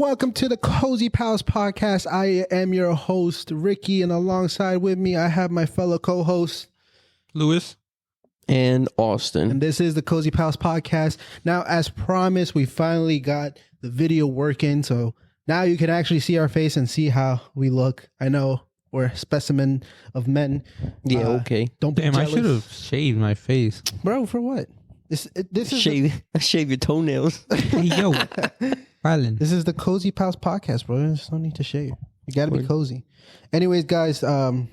welcome to the Cozy Pals podcast. I am your host, Ricky, and alongside with me, I have my fellow co-hosts, Lewis and Austin. And this is the Cozy Pals podcast. Now, as promised, we finally got the video working, so now you can actually see our face and see how we look. I know we're a specimen of men. Yeah, okay. Don't be Damn, jealous. I should have shaved my face. Bro, for what? This is shave your toenails. Hey, yo. Violent. This is the Cozy Pals podcast, bro. There's no need to shave. You got to be cozy. Anyways, guys, thank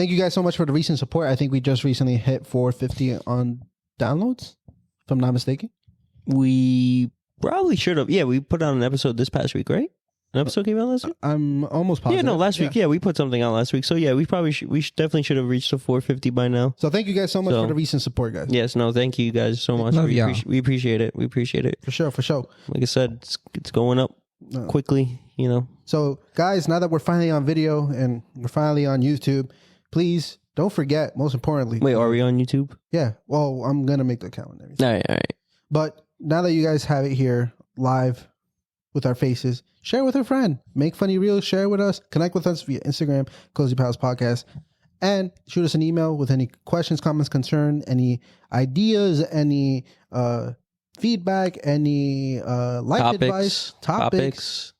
you guys so much for the recent support. I think we just recently hit 450 on downloads, if I'm not mistaken. We probably should have. Yeah, we put out an episode this past week, right? An episode came out last week? I'm almost positive. Yeah, no, last week. Yeah, we put something out last week. So yeah, we definitely should have reached the 450 by now. So thank you guys so much for the recent support, guys. Yes, no, thank you guys so much. We appreciate it. We appreciate it. For sure. Like I said, it's going up quickly, you know. So guys, now that we're finally on video and we're finally on YouTube, please don't forget, most importantly. Wait, are we on YouTube? Yeah. Well, I'm going to make the account and everything. All right. But now that you guys have it here live with our faces, share with a friend. Make funny reels. Share with us. Connect with us via Instagram, Cozy Pals Podcast. And shoot us an email with any questions, comments, concern, any ideas, any feedback, any life advice, topics.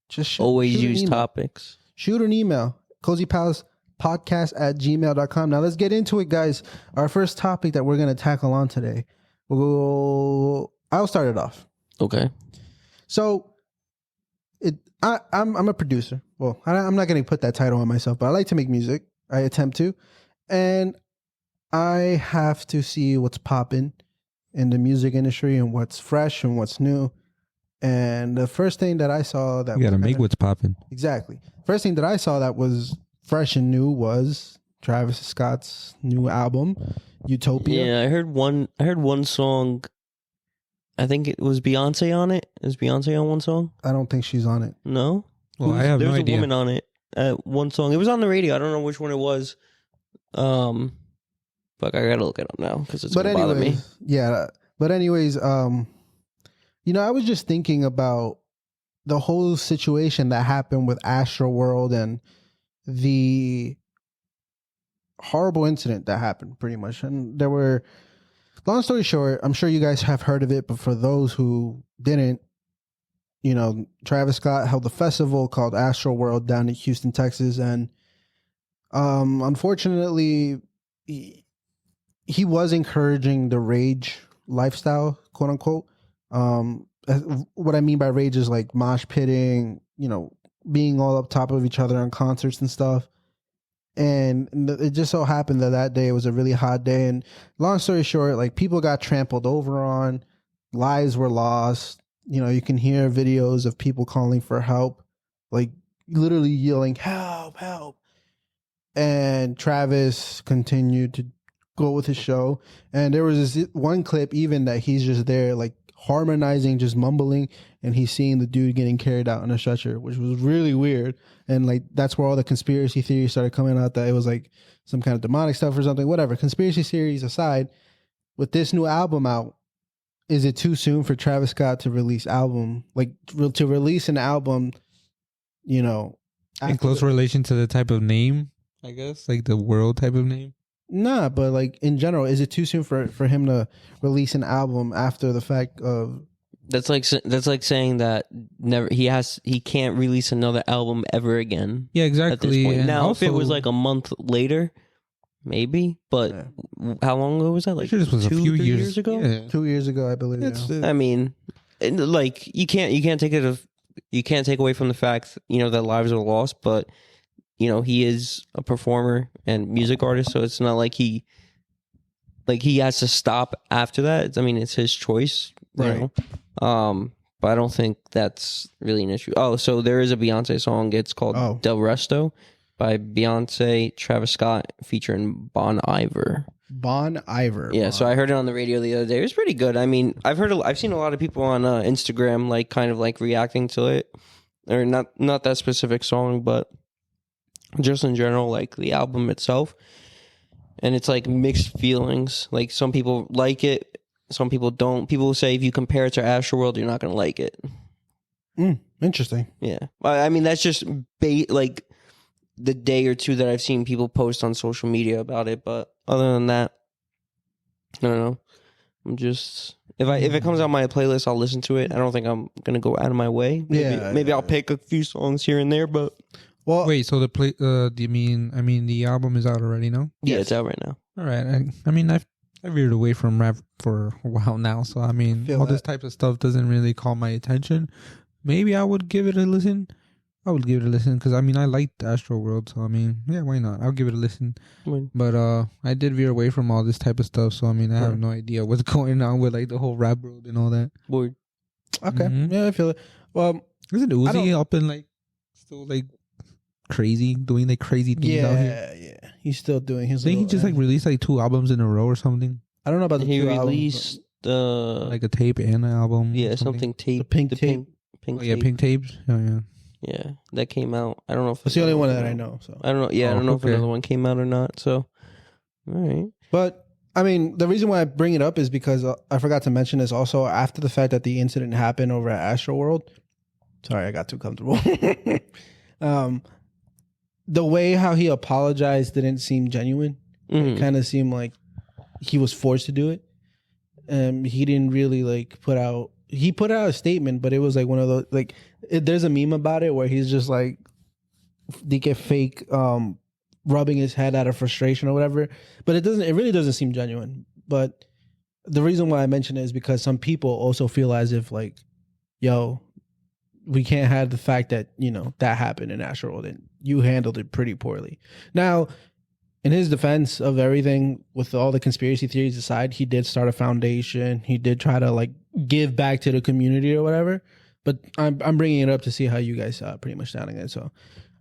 Just always use topics. Shoot an email, cozypalspodcast@gmail.com. Now let's get into it, guys. Our first topic that we're going to tackle on today. I'll start it off. Okay. So, I'm a producer. Well, I'm not going to put that title on myself, but I like to make music. I attempt to. And I have to see what's popping in the music industry and what's fresh and what's new. And the first thing that I saw that... You got to make what's popping. Exactly. First thing that I saw that was fresh and new was Travis Scott's new album, Utopia. Yeah, I heard one song. I think it was Beyonce on it. Is Beyonce on one song? I don't think she's on it. No? Well, I have no idea. There's a woman on it. One song. It was on the radio. I don't know which one it was. But I gotta look it up now because it's gonna bother me. Yeah. But anyways, I was just thinking about the whole situation that happened with Astroworld and the horrible incident that happened, pretty much. And there were, long story short, I'm sure you guys have heard of it, but for those who didn't, Travis Scott held a festival called Astroworld down in Houston, Texas, and unfortunately, he was encouraging the rage lifestyle, quote unquote. What I mean by rage is like mosh pitting, being all up top of each other on concerts and stuff. And it just so happened that day was a really hot day. And long story short, like people got trampled over on, lives were lost. You can hear videos of people calling for help, like literally yelling, help, help. And Travis continued to go with his show. And there was this one clip even that he's just there like harmonizing, just mumbling, and he's seeing the dude getting carried out in a stretcher, which was really weird. And like that's where all the conspiracy theories started coming out, that it was like some kind of demonic stuff or something. Whatever, conspiracy theories aside, with this new album out, is it too soon for Travis Scott to release album, like to release an album, in close relation to the type of name, I guess, like the world type of name? Nah, but like in general, is it too soon for him to release an album after the fact of? That's like saying that he can't release another album ever again. Yeah, exactly. At this point. Now, also, if it was like a month later, maybe. But how long ago was that? Like this was 2-3 years ago. Yeah. 2 years ago, I believe. I mean, like you can't take away from the fact that lives are lost, but he is a performer and music artist, so it's not like he has to stop after that. I mean, it's his choice, right? But I don't think that's really an issue. Oh, so there is a Beyonce song. It's called Del Resto by Beyonce, Travis Scott, featuring Bon Iver. Bon Iver. Yeah, so I heard it on the radio the other day. It was pretty good. I mean, I've seen a lot of people on Instagram like kind of like reacting to it, or not that specific song, but just in general, like the album itself. And it's like mixed feelings. Like some people like it, some people don't. People say if you compare it to Astroworld, you're not going to like it. Interesting. Yeah, I mean that's just like the day or two that I've seen people post on social media about it. But other than that, I don't know. I'm just if it comes on my playlist, I'll listen to it. I don't think I'm gonna go out of my way. Maybe I'll pick a few songs here and there. But Well, Wait, so the play? Do you mean? I mean, the album is out already, no? yeah, Yes. it's out right now. All right. I mean, I veered away from rap for a while now, so I mean, Feel all this that. type of stuff doesn't really call my attention. Maybe I would give it a listen. I would give it a listen because I mean, I liked Astro World, so I mean, yeah, why not? I'll give it a listen. But I did veer away from all this type of stuff, so I mean, I have no idea what's going on with like the whole rap world and all that. Word. okay. Mhm. Yeah, I feel it. Well, Isn't don't- Uzi up and like still like crazy, doing like crazy things out here? yeah. He's still doing his. I think he little- just like released like 2 albums in a row or something, I don't know about the He two albums, released like a tape and an album. or something tape. The pink tape. Pink Oh yeah, tape. pink tapes. Oh yeah. Yeah, that came out. I don't know if It's the only one another that I came know. So, out. I don't know. Yeah, I Oh, don't know if okay. another one came out or not. So, all right. but I mean, the reason why I bring it up is because I forgot to mention this also after the fact that the incident happened over at Astro World. Sorry, I got too comfortable. The way how he apologized didn't seem genuine. Mhm. It kind of seemed like he was forced to do it. He didn't really like put out. He put out a statement, but it was like one of those like. There's a meme about it where he's just like, they get fake rubbing his head out of frustration or whatever. But it doesn't. It really doesn't seem genuine. But the reason why I mention it is because some people also feel as if like, yo, we can't have the fact that that happened in Astro World and you handled it pretty poorly. Now, in his defense of everything, with all the conspiracy theories aside, he did start a foundation. He did try to like give back to the community or whatever. But I'm bringing it up to see how you guys pretty much stand on it. So,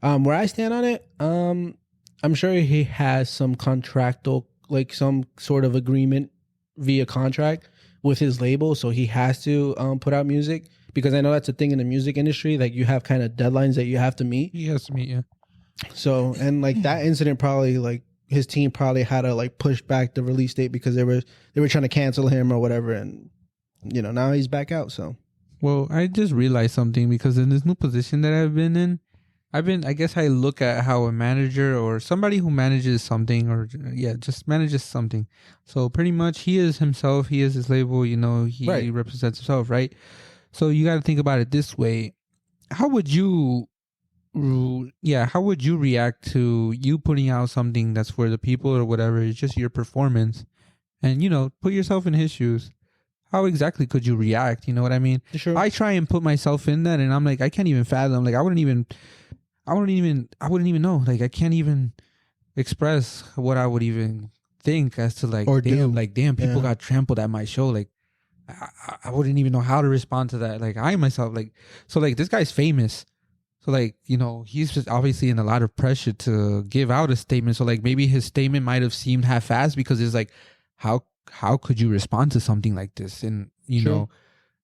where I stand on it, I'm sure he has some contractual, like some sort of agreement via contract with his label, so he has to put out music, because I know that's a thing in the music industry. Like you have kind of deadlines that you have to meet. He has to meet you. So, and like that incident probably like his team probably had to like push back the release date because they were trying to cancel him or whatever, and now he's back out. So, Well, I just realized something because in this new position that I've been in, I guess I look at how a manager or somebody who manages something or just manages something. So pretty much he is himself, he is his label, he Right. represents himself, right? So you got to think about it this way. How would you react to you putting out something that's for the people or whatever? It's just your performance. And, put yourself in his shoes. How exactly could you react? You know what I mean? sure. I try and put myself in that, and I'm like, I can't even fathom. Like, I wouldn't even know. Like, I can't even express what I would even think as to like, Or do. damn, people Yeah. got trampled at my show. Like, I wouldn't even know how to respond to that. Like, I myself, like, so like this guy's famous. So like, he's just obviously in a lot of pressure to give out a statement. So like maybe his statement might have seemed half-assed because it's like, how could you respond to something like this? And Sure.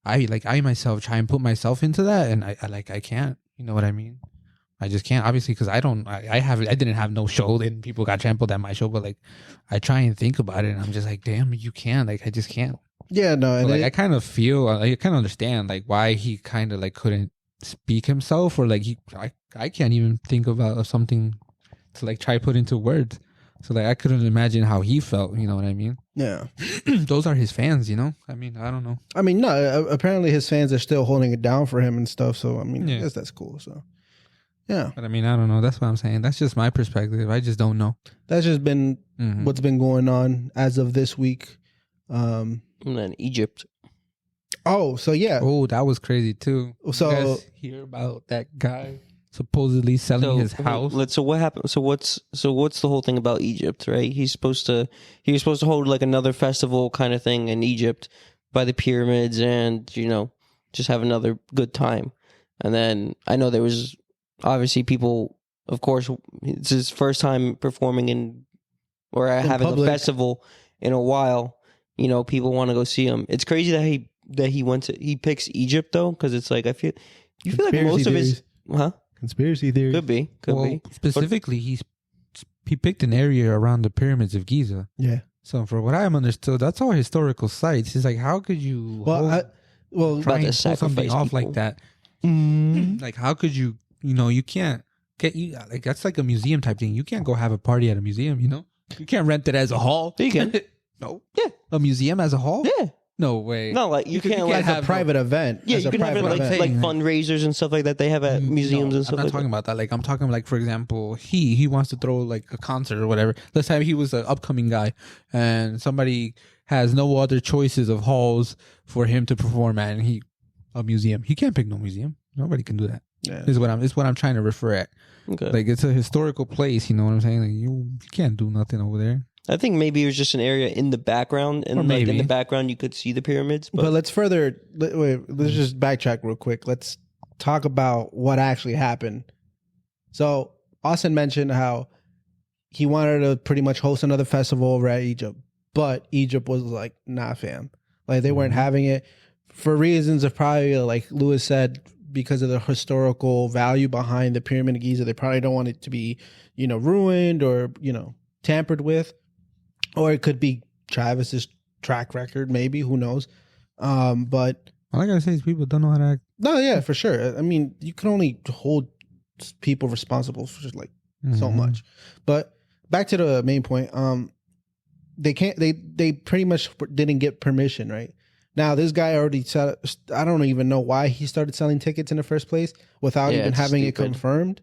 I myself try and put myself into that, and I can't. You know what I mean? I just can't, obviously, because I didn't have no show and people got trampled at my show, but like I try and think about it and I'm just like, damn, you can't. Like I just can't. Yeah, no, and So, like I kind of feel, I kind of understand like why he kind of like couldn't speak himself, or like I can't even think about something to like try put into words. So like I couldn't imagine how he felt. You know what I mean? yeah. Those are his fans. I mean, I don't know. I mean, no. Apparently, his fans are still holding it down for him and stuff. So, I mean, Yeah. I guess that's cool. So, yeah, But I mean, I don't know. That's what I'm saying. That's just my perspective. I just don't know. that's just been Mhm. what's been going on as of this week. And then Egypt. Oh, so yeah. Oh, that was crazy too. So- you guys hear about that guy supposedly selling his house? So what happened? So what's the whole thing about Egypt? Right? He was supposed to hold like another festival kind of thing in Egypt by the pyramids, and just have another good time. And then I know there was obviously people. Of course, it's his first time performing or having public. a festival in a while. People want to go see him. It's crazy that he picks Egypt though, because it's like you feel like most of his Conspiracy theory. could be Specifically, he picked an area around the pyramids of Giza. Yeah. So, for what I'm understood, that's all historical sites. It's like, how could you Well, try to and pull something sacrifice off people. like that? Like, how could you? You can't get you like that's like a museum type thing. You can't go have a party at a museum. You can't rent it as a hall. You can. No. Yeah. A museum as a hall? Yeah. No way. No, like you can't like As a private event. yeah, as you a can have it private like, event. like fundraisers and stuff like that they have at museums and stuff I'm not like talking that. about that. Like, I'm talking like, for example, he wants to throw like a concert or whatever. Let's say he was an upcoming guy and somebody has no other choices of halls for him to perform at, and a museum. He can't pick no museum. Nobody can do that. Yeah. Is what I'm trying to refer at. Okay. Like, it's a historical place, you know what I'm saying? Like, you can't do nothing over there. I think maybe it was just an area in the background, and Or like in maybe. the background you could see the pyramids. But let's let's just backtrack real quick. Let's talk about what actually happened. So Austin mentioned how he wanted to pretty much host another festival over at Egypt, but Egypt was like, nah, fam. Like, they weren't having it for reasons of probably, like Lewis said, because of the historical value behind the Pyramid of Giza. They probably don't want it to be, ruined or, tampered with. Or it could be Travis's track record, maybe. Who knows? But All I gotta say is people don't know how to act. no, yeah, for sure. I mean, you can only hold people responsible for just like so much. But back to the main point. They can't. They pretty much didn't get permission, right? Now this guy already said. I don't even know why he started selling tickets in the first place without Yeah, even it's having it stupid. confirmed.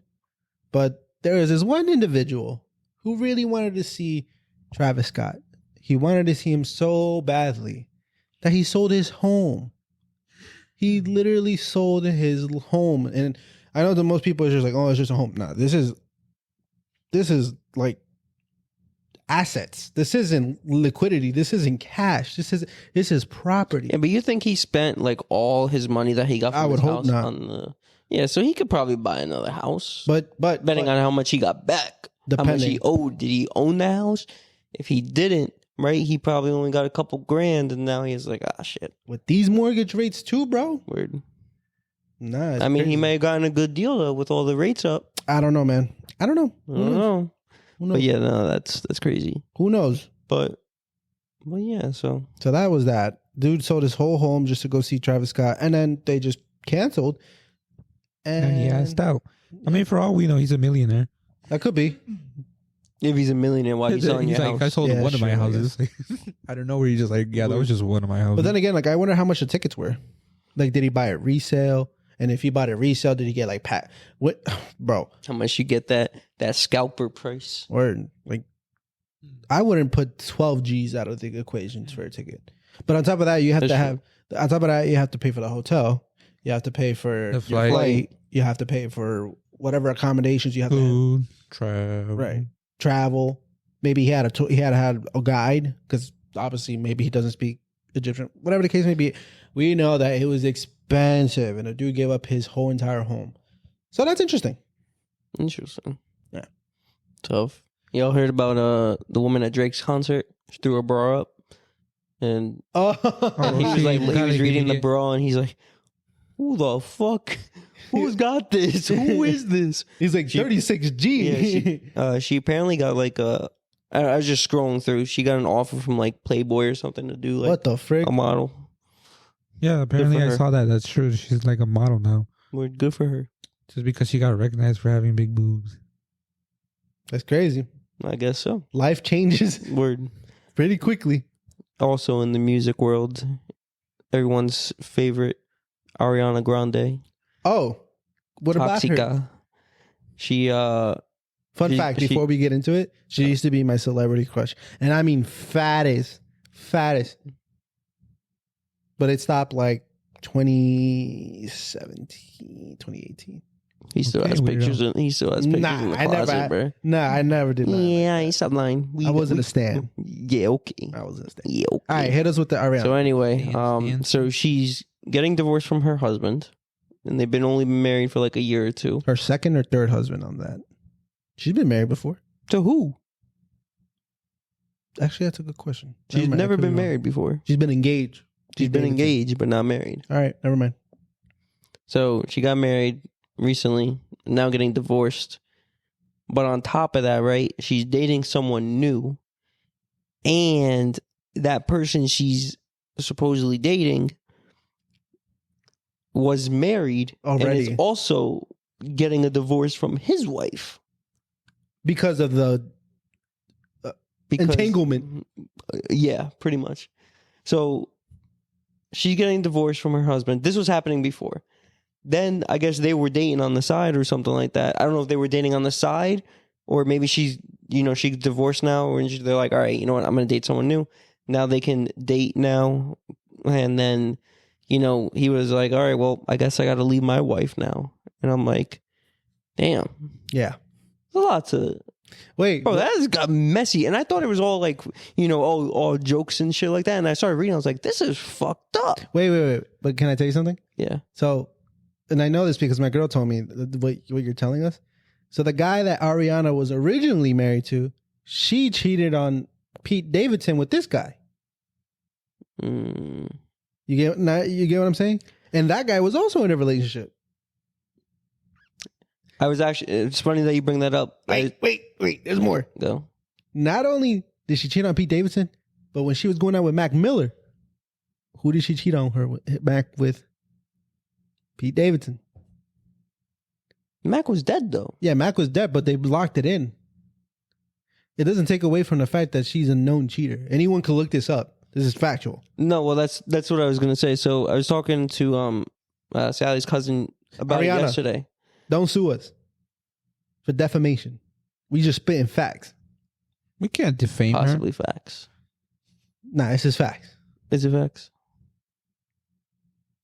But there is this one individual who really wanted to see Travis Scott. He wanted to see him so badly that he sold his home. He literally sold his home. And I know that most people are just like, oh, it's just a home. No, this is like assets. This isn't liquidity. This isn't cash. This is property. yeah, but you think he spent like all his money that he got from I would his hope house not. on the yeah, so he could probably buy another house. But depending on how much he got back, how much he Depending. owed. Did he own the house? If he didn't, right, he probably only got a couple grand, and now he's like, ah, shit, with these mortgage rates too, bro. weird. Nah, it's I mean, he crazy. may have gotten a good deal though with all the rates up. I don't know, man. I don't know. I don't know, Who knows? but yeah, no, that's crazy. Who knows? But yeah, so So that was that. Dude sold his whole home just to go see Travis Scott, and then they just canceled. And he asked out. I mean, for all we know, he's a millionaire. That could be. if he's a millionaire, why are you selling He's your like, I house? sold Yeah, one of my sure, I houses. I don't know where he just like, yeah, that was just one of my houses. But then again, like, I wonder how much the tickets were. Like, did he buy it resale? And if he bought it resale, did he get like what, bro? How much you get that scalper price? Or like, I wouldn't put 12 G's out of the equations for a ticket. But on top of that, you have That's to true. have. On top of that, you have to pay for the hotel. You have to pay for The your flight. You have to pay for whatever accommodations you have to have. Food, travel. Right. Travel. Maybe he had a guide, because obviously maybe he doesn't speak Egyptian. Whatever the case may be, we know that it was expensive, and the dude gave up his whole entire home. So that's interesting. Interesting. Yeah. Tough. Y'all heard about the woman at Drake's concert? She threw her bra up, and Oh, and he was she like, he got was it reading the immediate. bra, and he's like, "Who the fuck? Who's got this? Who is this?" he's like 36G. Yeah, she apparently got like I was just scrolling through. She got an offer from like Playboy or something to do like What the frick? a model. Yeah, apparently I her. saw that. That's true. She's like a model now. Word, good for her. Just because she got recognized for having big boobs. That's crazy. I guess so. Life changes Word. pretty quickly. Also in the music world, everyone's favorite Ariana Grande. Oh, what about her? Toxica. She Fun She- fact, she- before we get into it, she used to be my celebrity crush. And I mean fattest. But it stopped like 2017, 2018. he still Okay, has weirdo. pictures in he still has pictures in the I closet, never, bro. I never did that. Yeah, he stopped lying. I wasn't a stan. Yeah, okay. I wasn't a stan. Yeah, okay. All right, hit us with the Ariana. So anyway, Stan. so she's getting divorced from her husband, and they've been only been married for like a year or two. Her second or third husband on that. She's been married before. To who? Actually, that's a good question. She's Never mind, I never could be been wrong. married before. She's been engaged. She's been dated too. engaged, but not married. All right, never mind. So she got married recently, now getting divorced. But on top of that, right, she's dating someone new. And that person she's supposedly dating was married and is Already. also getting a divorce from his wife Because of the because entanglement. Yeah, pretty much. So she's getting divorced from her husband. This was happening before. Then I guess they were dating on the side or something like that. I don't know if they were dating on the side or maybe she's divorced now and they're like, all right, you know what? I'm going to date someone new. Now they can date now. And then, he was like, all right, well, I guess I got to leave my wife now. And I'm like, damn. Yeah. There's a lot to... Wait. Bro, that has got messy. And I thought it was all like, all jokes and shit like that. And I started reading. I was like, this is fucked up. Wait. But can I tell you something? Yeah. So, and I know this because my girl told me what you're telling us. So the guy that Ariana was originally married to, she cheated on Pete Davidson with this guy. Mm. You get what I'm saying? And that guy was also in a relationship. It's funny that you bring that up. Wait. There's more. Go. Not only did she cheat on Pete Davidson, but when she was going out with Mac Miller, who did she cheat on her back with? Pete Davidson. Mac was dead though. Yeah, Mac was dead, but they locked it in. It doesn't take away from the fact that she's a known cheater. Anyone could look this up. This is factual. No, well, that's what I was gonna say. So I was talking to Sally's cousin about Ariana. it yesterday. Don't sue us for defamation. We just spitting facts. We can't defame her. Possibly facts. Nah, it's just facts. Is it facts?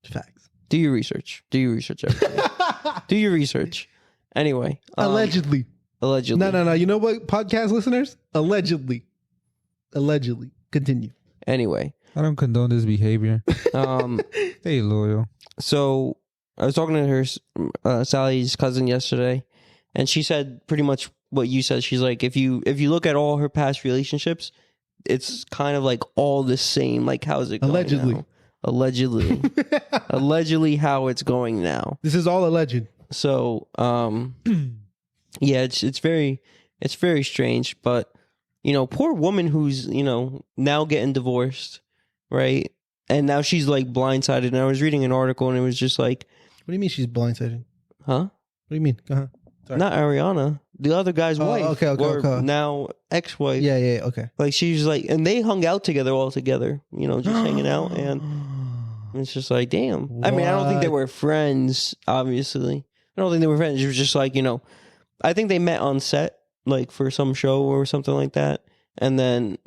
It's facts. Do your research. Everybody. Do your research. Anyway. Allegedly. Allegedly. No. You know what, podcast listeners? Allegedly. Continue. Anyway. I don't condone this behavior. Stay loyal. So I was talking to her, Sally's cousin yesterday, and she said pretty much what you said. She's like, if you look at all her past relationships, it's kind of like all the same. Like, how's it going Allegedly. now? Allegedly. Allegedly how it's going now. This is all alleged. So, yeah, it's very strange, but poor woman who's, now getting divorced, right? And now she's like blindsided. And I was reading an article and it was just like, What do you mean she's blindsided? huh? What do you mean? Uh-huh. Sorry. Not Ariana, the other guy's wife. Okay. Now ex-wife. Yeah, okay. Like she's like, and they hung out together all together, just hanging out. And it's just like, damn. I mean, I don't think they were friends, obviously. I don't think they were friends. It was just like, I think they met on set, like for some show or something like that. And then,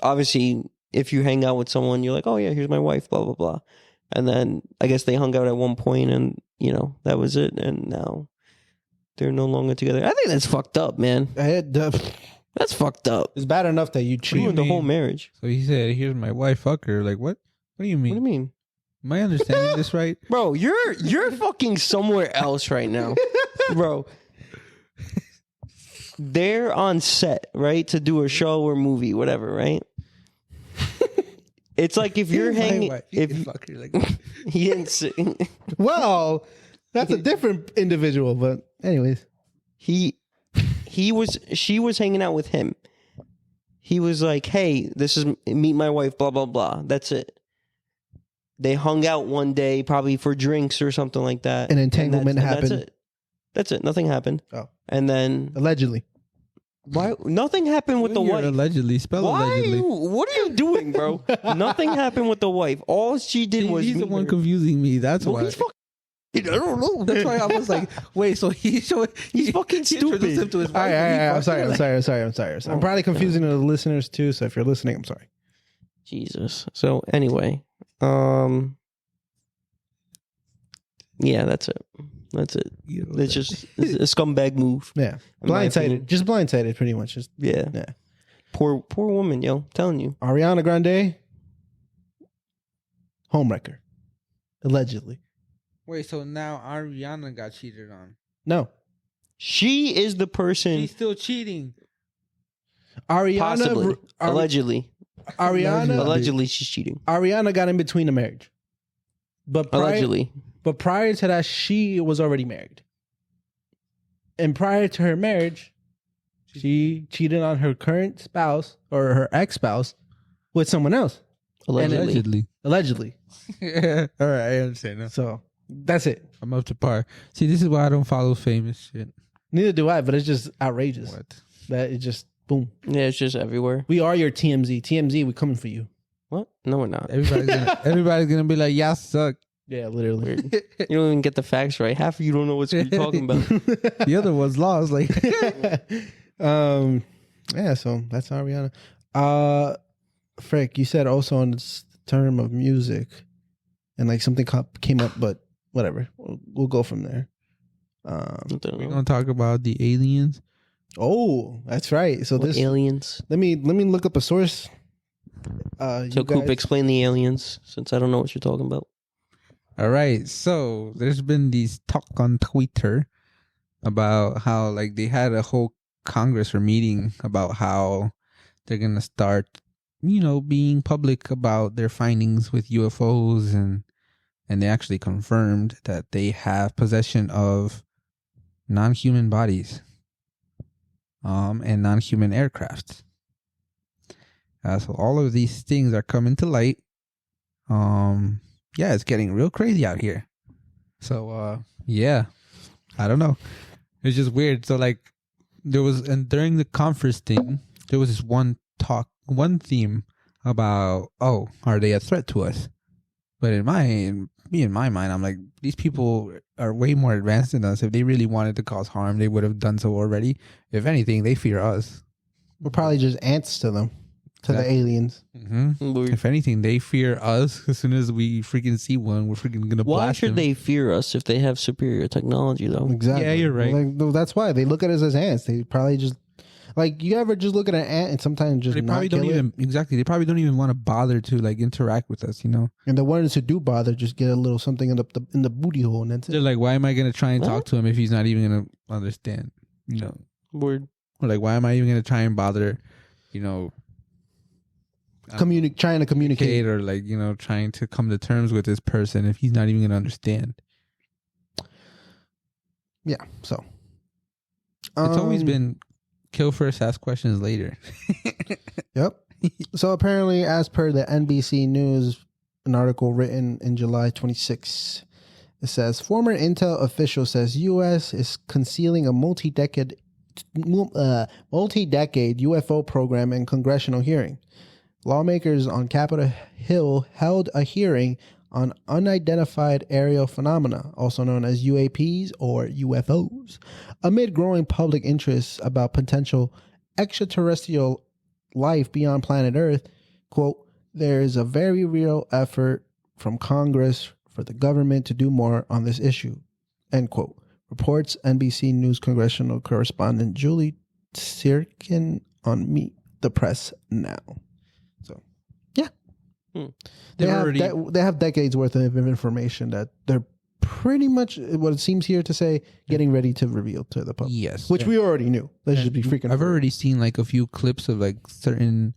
obviously, if you hang out with someone, you're like, oh yeah, here's my wife, blah, blah, blah. And then I guess they hung out at one point and, that was it. And now they're no longer together. I think that's fucked up, man. That's fucked up. It's bad enough that you cheat. Ruined the whole marriage. So he said, here's my wife, fuck her. Like, what? What do you mean? What do you mean? Am I understanding this right? Bro, you're fucking somewhere else right now. Bro. They're on set, right? To do a show or movie, whatever, right? It's like if you're hanging fuck her. Like, he didn't say, Well, that's a different individual, but anyways. she was hanging out with him. He was like, hey, this is meet my wife, blah, blah, blah. That's it. They hung out one day, probably for drinks or something like that. An entanglement happened. That's it. Nothing happened. Oh. And then Allegedly. why nothing happened with the you're wife? allegedly. Spell Why? allegedly. What are you doing, bro? Nothing happened with the wife. All she did was He's the meet one her. confusing me. That's Well, why. he's fucking. I don't know. That's why I was like, wait, so he's fucking introduced him to his All wife. right. and he I'm fucked sorry. her, I'm probably confusing the listeners too, so if you're listening, I'm sorry. Jesus. So anyway, yeah, that's it. That's it. It's just it's a scumbag move. Yeah. in my Blindsided. opinion. Just blindsided, pretty much. Just Yeah. Yeah. Poor woman, yo. I'm telling you. Ariana Grande, homewrecker. Allegedly. Wait, so now Ariana got cheated on. No. She is the person. She's still cheating. Ariana. Possibly. Allegedly. Ariana. She's cheating. Ariana got in between the marriage. But Allegedly. But prior to that, she was already married. And prior to her marriage, she cheated on her current spouse or her ex-spouse with someone else. Allegedly. Allegedly. Yeah. All right, I understand now. So that's it. I'm up to par. See, this is why I don't follow famous shit. Neither do I, but it's just outrageous. What? That it just boom. Yeah, it's just everywhere. We are your TMZ. TMZ, we coming for you. What? No, we're not. Everybody's gonna be like, "Y'all suck." Yeah, literally. Weird. You don't even get the facts right. Half of you don't know what you're talking about. The other one's lost. Like, yeah, so that's Ariana. Frick, you said also on this term of music and like something came up, but whatever. We'll go from there. we're gonna talk about the aliens. Oh, that's right. So this aliens. let me look up a source. So Coop, explain the aliens, since I don't know what you're talking about. All right, so there's been these talk on Twitter about how like they had a whole Congress or meeting about how they're gonna start, being public about their findings with UFOs, and they actually confirmed that they have possession of non-human bodies, and non-human aircraft. So all of these things are coming to light. Yeah, it's getting real crazy out here. So, yeah, I don't know. It's just weird. So, like, and during the conference thing, there was this one theme about, are they a threat to us? But in my mind, I'm like, these people are way more advanced than us. If they really wanted to cause harm, they would have done so already. If anything, they fear us. We're probably just ants to them, to the aliens. Mm-hmm. If anything, they fear us. As soon as we freaking see one, we're freaking gonna blast them. Why should they fear us if they have superior technology, though? Exactly. Yeah, you're right. Like, that's why they look at us as ants. They probably just like, you ever just look at an ant and sometimes just They probably don't even exactly. They probably don't even want to bother to like interact with us. And the ones who do bother just get a little something in the booty hole, and that's They're it. like, why am I gonna try and talk to him if he's not even gonna understand? Word. Or like, why am I even gonna try and bother? Trying to communicate, or like trying to come to terms with this person if he's not even gonna understand. Yeah. So it's always been kill first, ask questions later. Yep. So apparently, as per the NBC News, an article written in July 26, it says former Intel official says U.S. is concealing a multi-decade UFO program in congressional hearing. Lawmakers on Capitol Hill held a hearing on unidentified aerial phenomena, also known as UAPs or UFOs, amid growing public interest about potential extraterrestrial life beyond planet Earth. Quote, there is a very real effort from Congress for the government to do more on this issue, end quote, reports NBC News congressional correspondent Julie Sirkin on Meet the Press Now. So, yeah. They have decades worth of information that they're pretty much, what it seems here to say, getting ready to reveal to the public. Yes. Which we already knew. Let's just be freaking. I've already seen like a few clips of like certain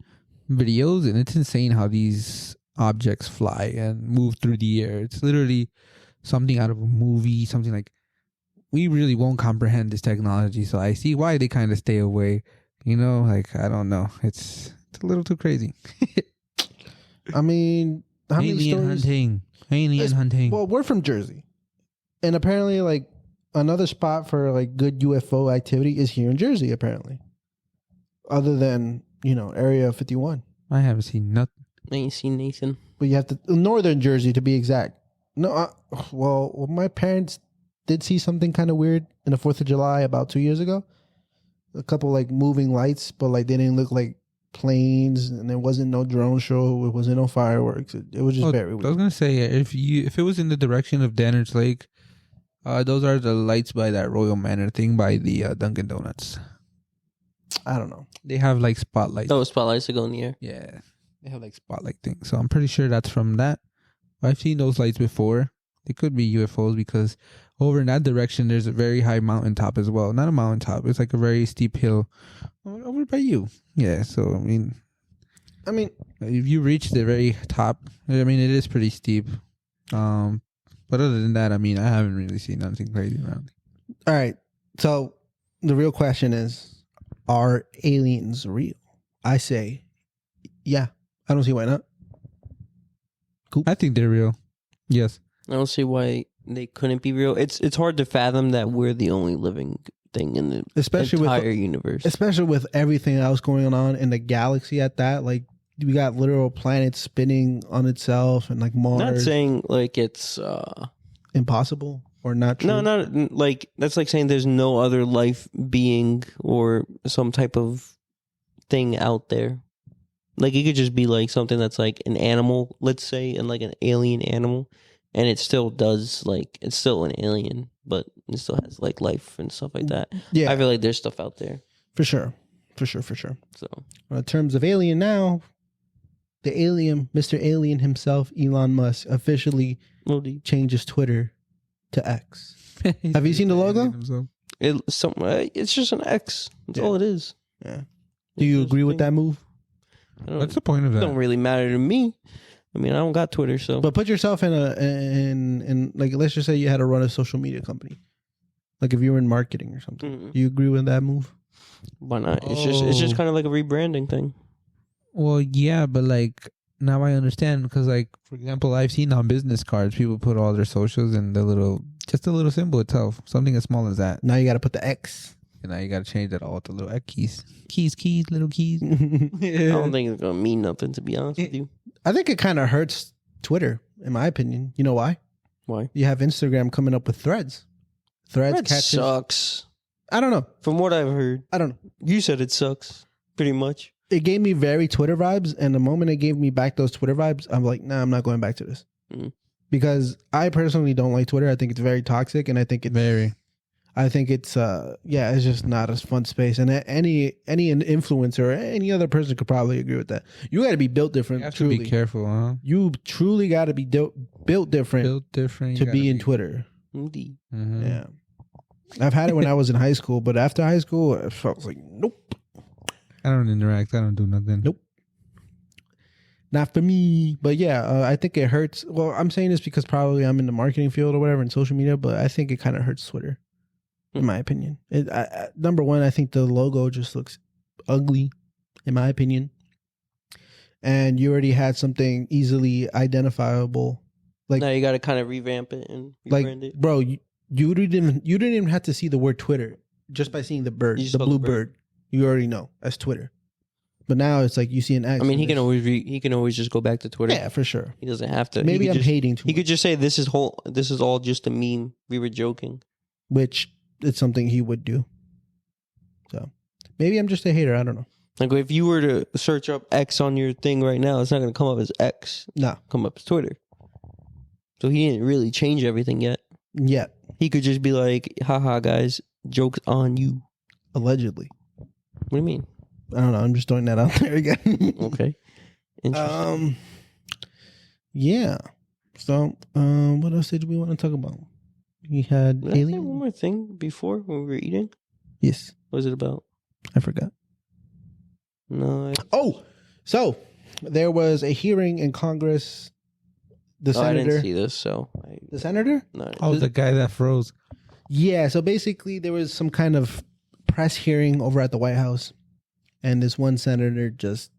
videos, and it's insane how these objects fly and move through the air. It's literally something out of a movie, something like, we really won't comprehend this technology, so I see why they kind of stay away. Like, I don't know. It's a little too crazy. I mean, how many stories? Alien hunting. Well, we're from Jersey, and apparently, like, another spot for like good UFO activity is here in Jersey. Apparently, other than Area 51. I haven't seen nothing. I ain't seen Nathan. But you have to northern Jersey to be exact. No, well, my parents did see something kind of weird in the 4th of July about 2 years ago. A couple like moving lights, but like they didn't look like planes, and there wasn't no drone show. It wasn't no fireworks. It was just very weird. I was gonna say, if it was in the direction of Danner's Lake, those are the lights by that Royal Manor thing by the Dunkin' Donuts. I don't know. They have like spotlights. Oh, spotlights that go in the air. Yeah, they have like spotlight things. So I'm pretty sure that's from that. I've seen those lights before. They could be UFOs because over in that direction, there's a very high mountaintop as well. Not a mountaintop. It's like a very steep hill over by you. Yeah. So, I mean, if you reach the very top, it is pretty steep. But other than that, I haven't really seen nothing crazy around. All right. So the real question is, are aliens real? I say, yeah. I don't see why not. I think they're real. Yes. I don't see why they couldn't be real. It's hard to fathom that we're the only living thing in the entire universe. Especially with everything else going on in the galaxy at that. Like, we got literal planets spinning on itself and like Mars. Not saying like it's impossible or not true. No, not like that's like saying there's no other life being or some type of thing out there. Like it could just be like something that's like an animal, let's say, and like an alien animal, and it still does like it's still an alien, but it still has like life and stuff like that. Yeah, I feel like there's stuff out there for sure. So, in terms of alien now, the alien, Mr. Alien himself, Elon Musk, officially changed his Twitter to X. Have you seen the logo? It's just an X. That's all it is. Yeah. Do you agree with that move? What's the point of that? It don't really matter to me. I mean, I don't got Twitter, so. But put yourself in like, let's just say you had to run a social media company. Like if you were in marketing or something. Mm-mm. Do you agree with that move? Why not? It's just kind of like a rebranding thing. Well, yeah, but like now I understand because, like, for example, I've seen on business cards people put all their socials and just the little symbol itself, something as small as that. Now you got to put the X. And now you got to change that all to little X keys, little keys. I don't think it's gonna mean nothing, to be honest with you. I think it kind of hurts Twitter, in my opinion. You know why? Why? You have Instagram coming up with Threads. Threads sucks. I don't know. From what I've heard, I don't know. You said it sucks, pretty much. It gave me very Twitter vibes, and the moment it gave me back those Twitter vibes, I'm like, nah, I'm not going back to this. Because I personally don't like Twitter. I think it's very toxic, and I think it's it's just not a fun space. And any influencer or any other person could probably agree with that. You got to be built different. You have truly. to be careful, huh? You truly got to be built different. To be in Twitter. Indeed. Mm-hmm. Yeah. I've had it when I was in high school, but after high school, I felt like, nope. I don't interact. I don't do nothing. Nope. Not for me. But yeah, I think it hurts. Well, I'm saying this because probably I'm in the marketing field or whatever in social media, but I think it kind of hurts Twitter, in my opinion. Number one, I think the logo just looks ugly, in my opinion. And you already had something easily identifiable. Like, now you got to kind of revamp it and rebrand it. Bro, you didn't even have to see the word Twitter just by seeing the bird, the blue bird. You already know that's Twitter. But now it's like you see an X. I mean, he can always just go back to Twitter. Yeah, for sure. He doesn't have to. Maybe I'm hating too much. He could just say this is all just a meme. We were joking. Which it's something he would do. So maybe I'm just a hater. I don't know. Like if you were to search up X on your thing right now, it's not going to come up as X. No, come up as Twitter. So he didn't really change everything yet. Yet. He could just be like, haha, guys, joke's on you. Allegedly. What do you mean? I don't know. I'm just throwing that out there again. Okay. Interesting. Yeah. So, what else did we want to talk about? We had Alien. One more thing before when we were eating. Yes. What was it about? I forgot. No. So there was a hearing in Congress. The senator. I didn't see this. So the senator? No. The guy that froze. Yeah. So basically, there was some kind of press hearing over at the White House, and this one senator just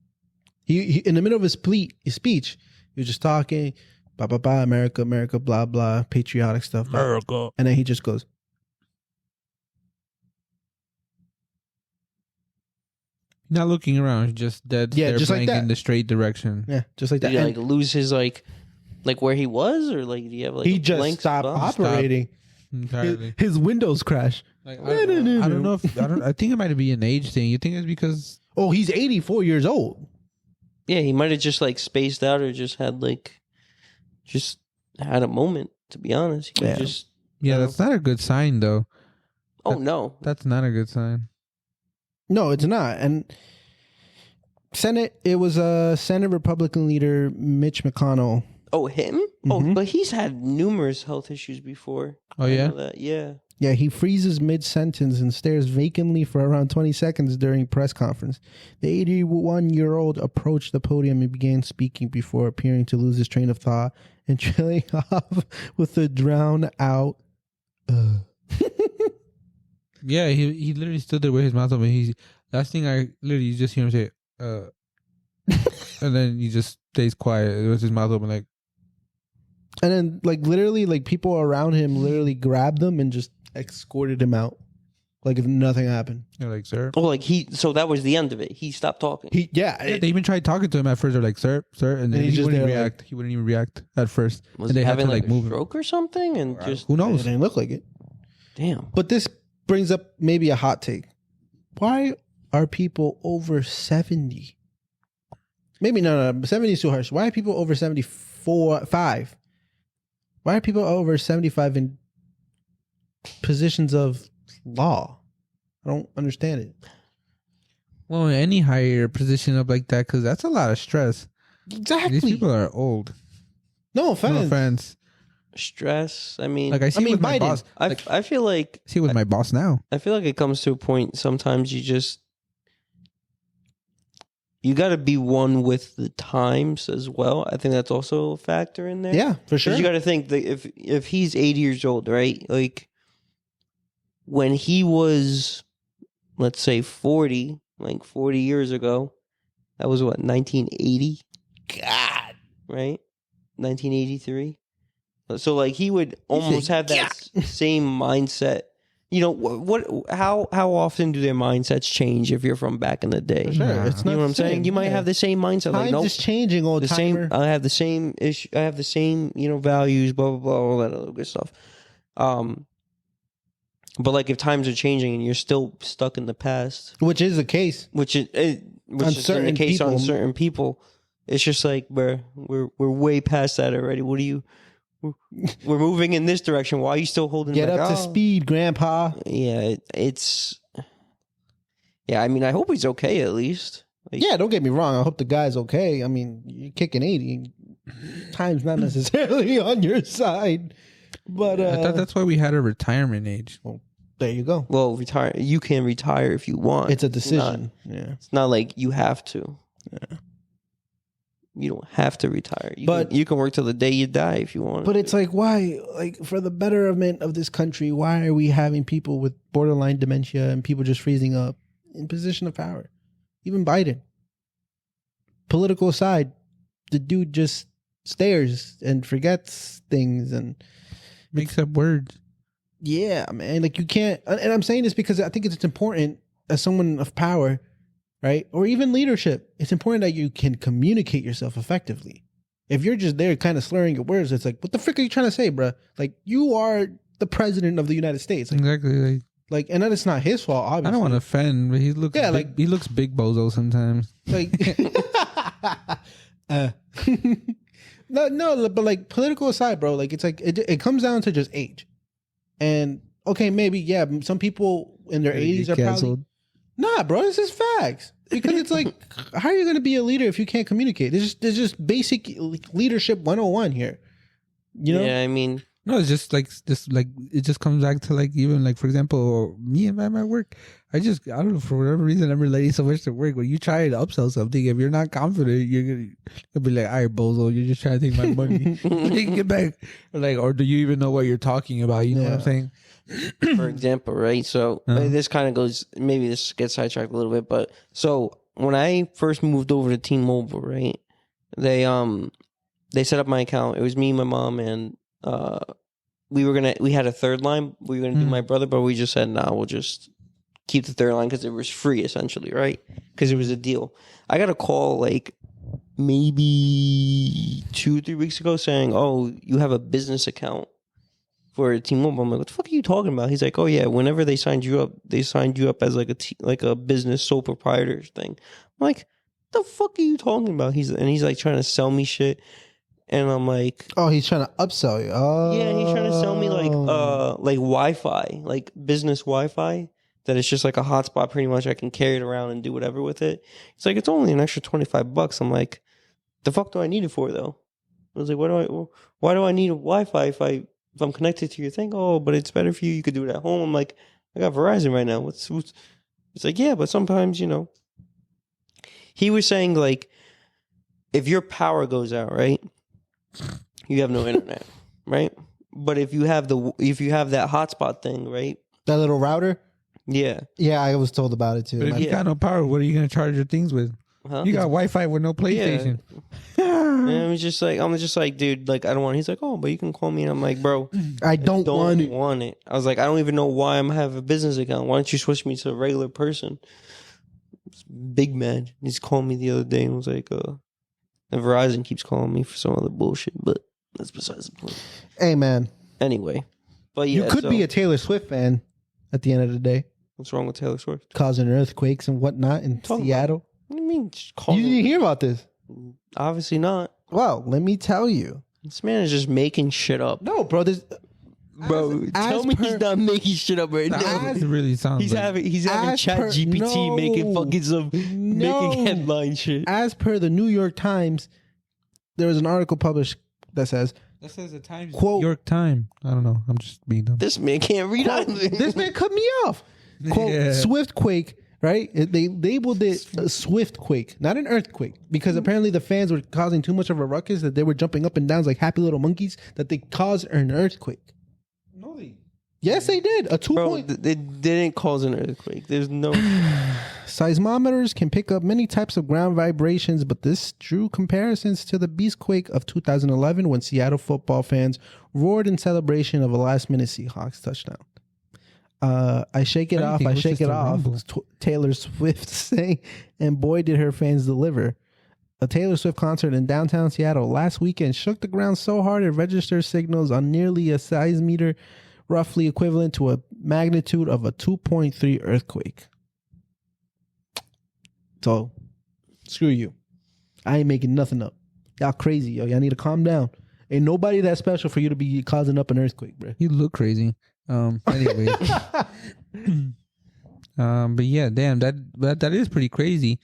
he in the middle of his speech, he was just talking, blah blah blah, America, America, blah blah, patriotic stuff, blah, America, and then he just goes. Not looking around, just dead. Yeah, stare just like blank that. In the straight direction. Yeah, just like that. Did he like lose his like where he was, or like do you have like he a just blank stopped spot? operating. Entirely. His windows crash. Like, I don't know if I think it might be an age thing. You think it's because he's 84 years old. Yeah, he might have just like spaced out or just had a moment, to be honest. He that's not a good sign though. No. That's not a good sign. No, it's not. And it was Senate Republican leader Mitch McConnell. Oh, him? Mm-hmm. Oh, but he's had numerous health issues before. Oh, yeah? Yeah. Yeah, he freezes mid-sentence and stares vacantly for around 20 seconds during press conference. The 81-year-old approached the podium and began speaking before appearing to lose his train of thought and trailing off with a drown-out... Yeah, he literally stood there with his mouth open. Last thing I literally just hear him say, and then he just stays quiet with his mouth open like, And then, like, literally, like, people around him literally grabbed him and just escorted him out. Like, if nothing happened. They're like, sir. Oh, like so that was the end of it. He stopped talking. They even tried talking to him at first. They're like, sir, and then he's he just wouldn't there, react. He wouldn't even react at first. Was and he they had having to like like move a him. stroke or something? And just Who It knows? didn't look like it. damn. But this brings up maybe a hot take. Why are people over 70? Maybe no, 70 is too harsh. Why are people over 5? Why are people over 75 in positions of law? I don't understand it. Well, any higher position up like that, because that's a lot of stress. Exactly. These people are old. No offense. No offense. Stress. I mean, Like I see with my Biden. boss. I feel like See with my boss now. I feel like it comes to a point. Sometimes you got to be one with the times as well. I think that's also a factor in there. Yeah, for sure. 'Cause you got to think that if he's 80 years old, right? Like when he was, let's say 40, like 40 years ago, that was what, 1980? God. Right? 1983. So like he would almost have that same mindset. You know how often do their mindsets change if you're from back in the day? For sure. Yeah. It's You not know what I'm the same. saying? You might Yeah. have the same mindset. Times Like, nope, is changing, old the timer. same. I have the same issue. I have the same, values. Blah blah blah. All that other good stuff. But like if times are changing and you're still stuck in the past, Which is the case. which is in the certain case on people. certain people, it's just like we're way past that already. What do you? We're moving in this direction. Why are you still holding Get back? up to speed, Grandpa. Yeah, it's. Yeah, I mean, I hope he's okay at least. Like, Yeah, don't get me wrong. I hope the guy's okay. I mean, you're kicking 80. Time's not necessarily on your side. But I thought that's why we had a retirement age. well, there you go. well, retire. You can retire if you want. It's a decision. It's not like you have to. Yeah. You don't have to retire. But- you can work till the day you die if you want. But it's like, why? Like, for the betterment of this country, why are we having people with borderline dementia and people just freezing up in position of power? Even Biden. Political aside, the dude just stares and forgets things. And Makes up words. yeah, man, like you can't. And I'm saying this because I think it's important as someone of power, right? Or even leadership. It's important that you can communicate yourself effectively. If you're just there kind of slurring your words, it's like, what the frick are you trying to say, bruh? Like, you are the president of the United States. Exactly. Like, and that it's not his fault, obviously. I don't want to offend, but he looks Yeah, big, he looks big bozo sometimes. Like, no, but like political aside, bro, like it's like it comes down to just age. And okay, maybe yeah, some people in their 80s are probably nah, bro. This is facts because it's like, how are you going to be a leader if you can't communicate? There's just basic leadership 101 here. You know? yeah, I mean, No, it's just like it just comes back to like even like for example me and my work. I don't know, for whatever reason I'm relating so much to work. When you try to upsell something, if you're not confident, you're gonna be like, all right, bozo, you're just trying to take my money. Get back. Or do you even know what you're talking about? You know what I'm saying? for example, right? So this kind of goes. Maybe this gets sidetracked a little bit, but so when I first moved over to T-Mobile, right? They set up my account. It was me, my mom, and we had a third line. We were gonna do my brother, but we just said, nah, we'll just keep the third line because it was free essentially, right? Because it was a deal. I got a call like maybe 2-3 weeks ago saying, oh, you have a business account for T-Mobile. I'm like, what the fuck are you talking about? He's like, oh yeah, whenever they signed you up as like a business sole proprietor thing. I'm like, the fuck are you talking about? He's like trying to sell me shit. And I'm like, oh, he's trying to upsell you. Oh, yeah, he's trying to sell me like Wi-Fi, like business Wi-Fi. That it's just like a hotspot. Pretty much, I can carry it around and do whatever with it. It's like it's only an extra $25. I'm like, the fuck do I need it for though? I was like, why do I need a Wi-Fi if I'm connected to your thing? Oh, but it's better for you. You could do it at home. I'm like, I got Verizon right now. It's like, yeah, but sometimes He was saying like, if your power goes out, right? You have no internet, right? But if you have that hotspot thing, right? that little router. Yeah. Yeah, I was told about it too. But if you got no power, what are you gonna charge your things with? Huh? You got Wi-Fi with no PlayStation. And I'm just like, dude, like I don't want it. He's like, oh, but you can call me. And I'm like, bro, I don't want it. I was like, I don't even know why I'm have a business account. Why don't you switch me to a regular person? Big man. He's called me the other day and was like, and Verizon keeps calling me for some other bullshit, but that's besides the point. Hey, man. Anyway, but yeah, You could be a Taylor Swift fan at the end of the day, what's wrong with Taylor Swift? causing earthquakes and whatnot in Seattle. What do you mean? You didn't hear about this? Obviously not. Well, let me tell you. This man is just making shit up. No, bro. Bro, tell me he's not making shit up right now. It really sounds. He's having as Chat per- GPT no. making fucking some making headline shit. As per the New York Times, there was an article published that says, That says the Times. Quote- New York Time. I don't know. I'm just being dumb. This man can't read quote, either. this man cut me off. Quote, Yeah. Swiftquake, right? They labeled it a Swiftquake, not an earthquake, because apparently the fans were causing too much of a ruckus that they were jumping up and down like happy little monkeys that they caused an earthquake. No, they. Yes, they did. A 2 Bro, point. they didn't cause an earthquake. There's no. Seismometers can pick up many types of ground vibrations, but this drew comparisons to the Beastquake of 2011 when Seattle football fans roared in celebration of a last-minute Seahawks touchdown. I shake it off, Anything I was shake just it a off, rumble. Taylor Swift saying, and boy did her fans deliver. A Taylor Swift concert in downtown Seattle last weekend shook the ground so hard it registered signals on nearly a seismometer, roughly equivalent to a magnitude of a 2.3 earthquake. So, screw you. I ain't making nothing up. Y'all crazy, yo. Y'all need to calm down. Ain't nobody that special for you to be causing up an earthquake, bro. You look crazy. Anyway. But yeah, damn, that is pretty crazy.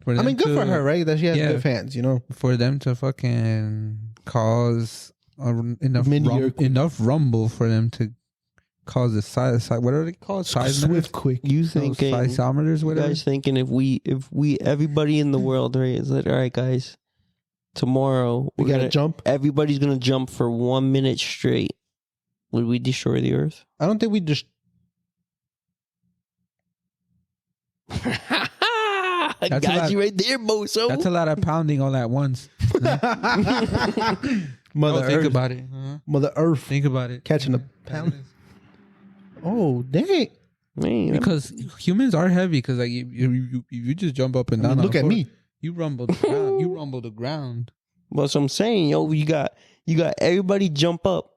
I mean, good for her, right? That she has good fans, you know? For them to fucking cause enough rumble for them to cause a what are they called? Swift quick. You thinking? Seismometers, You whatever. guys thinking if we everybody in the world, right, is like, all right, guys, tomorrow We gotta jump. Everybody's gonna jump for 1 minute straight. Would we destroy the Earth? I don't think we just. I That's a got lot. you right there, Moso. That's a lot of pounding all at once. Mother Think Earth. about it. Mother Earth. Think about it. Catching a pound. Oh, dang. Man, Because humans are heavy. Because like you just jump up and I down. mean, on look the at floor, me. You rumble the ground. You rumble the ground. but so I'm saying, yo, you got everybody jump up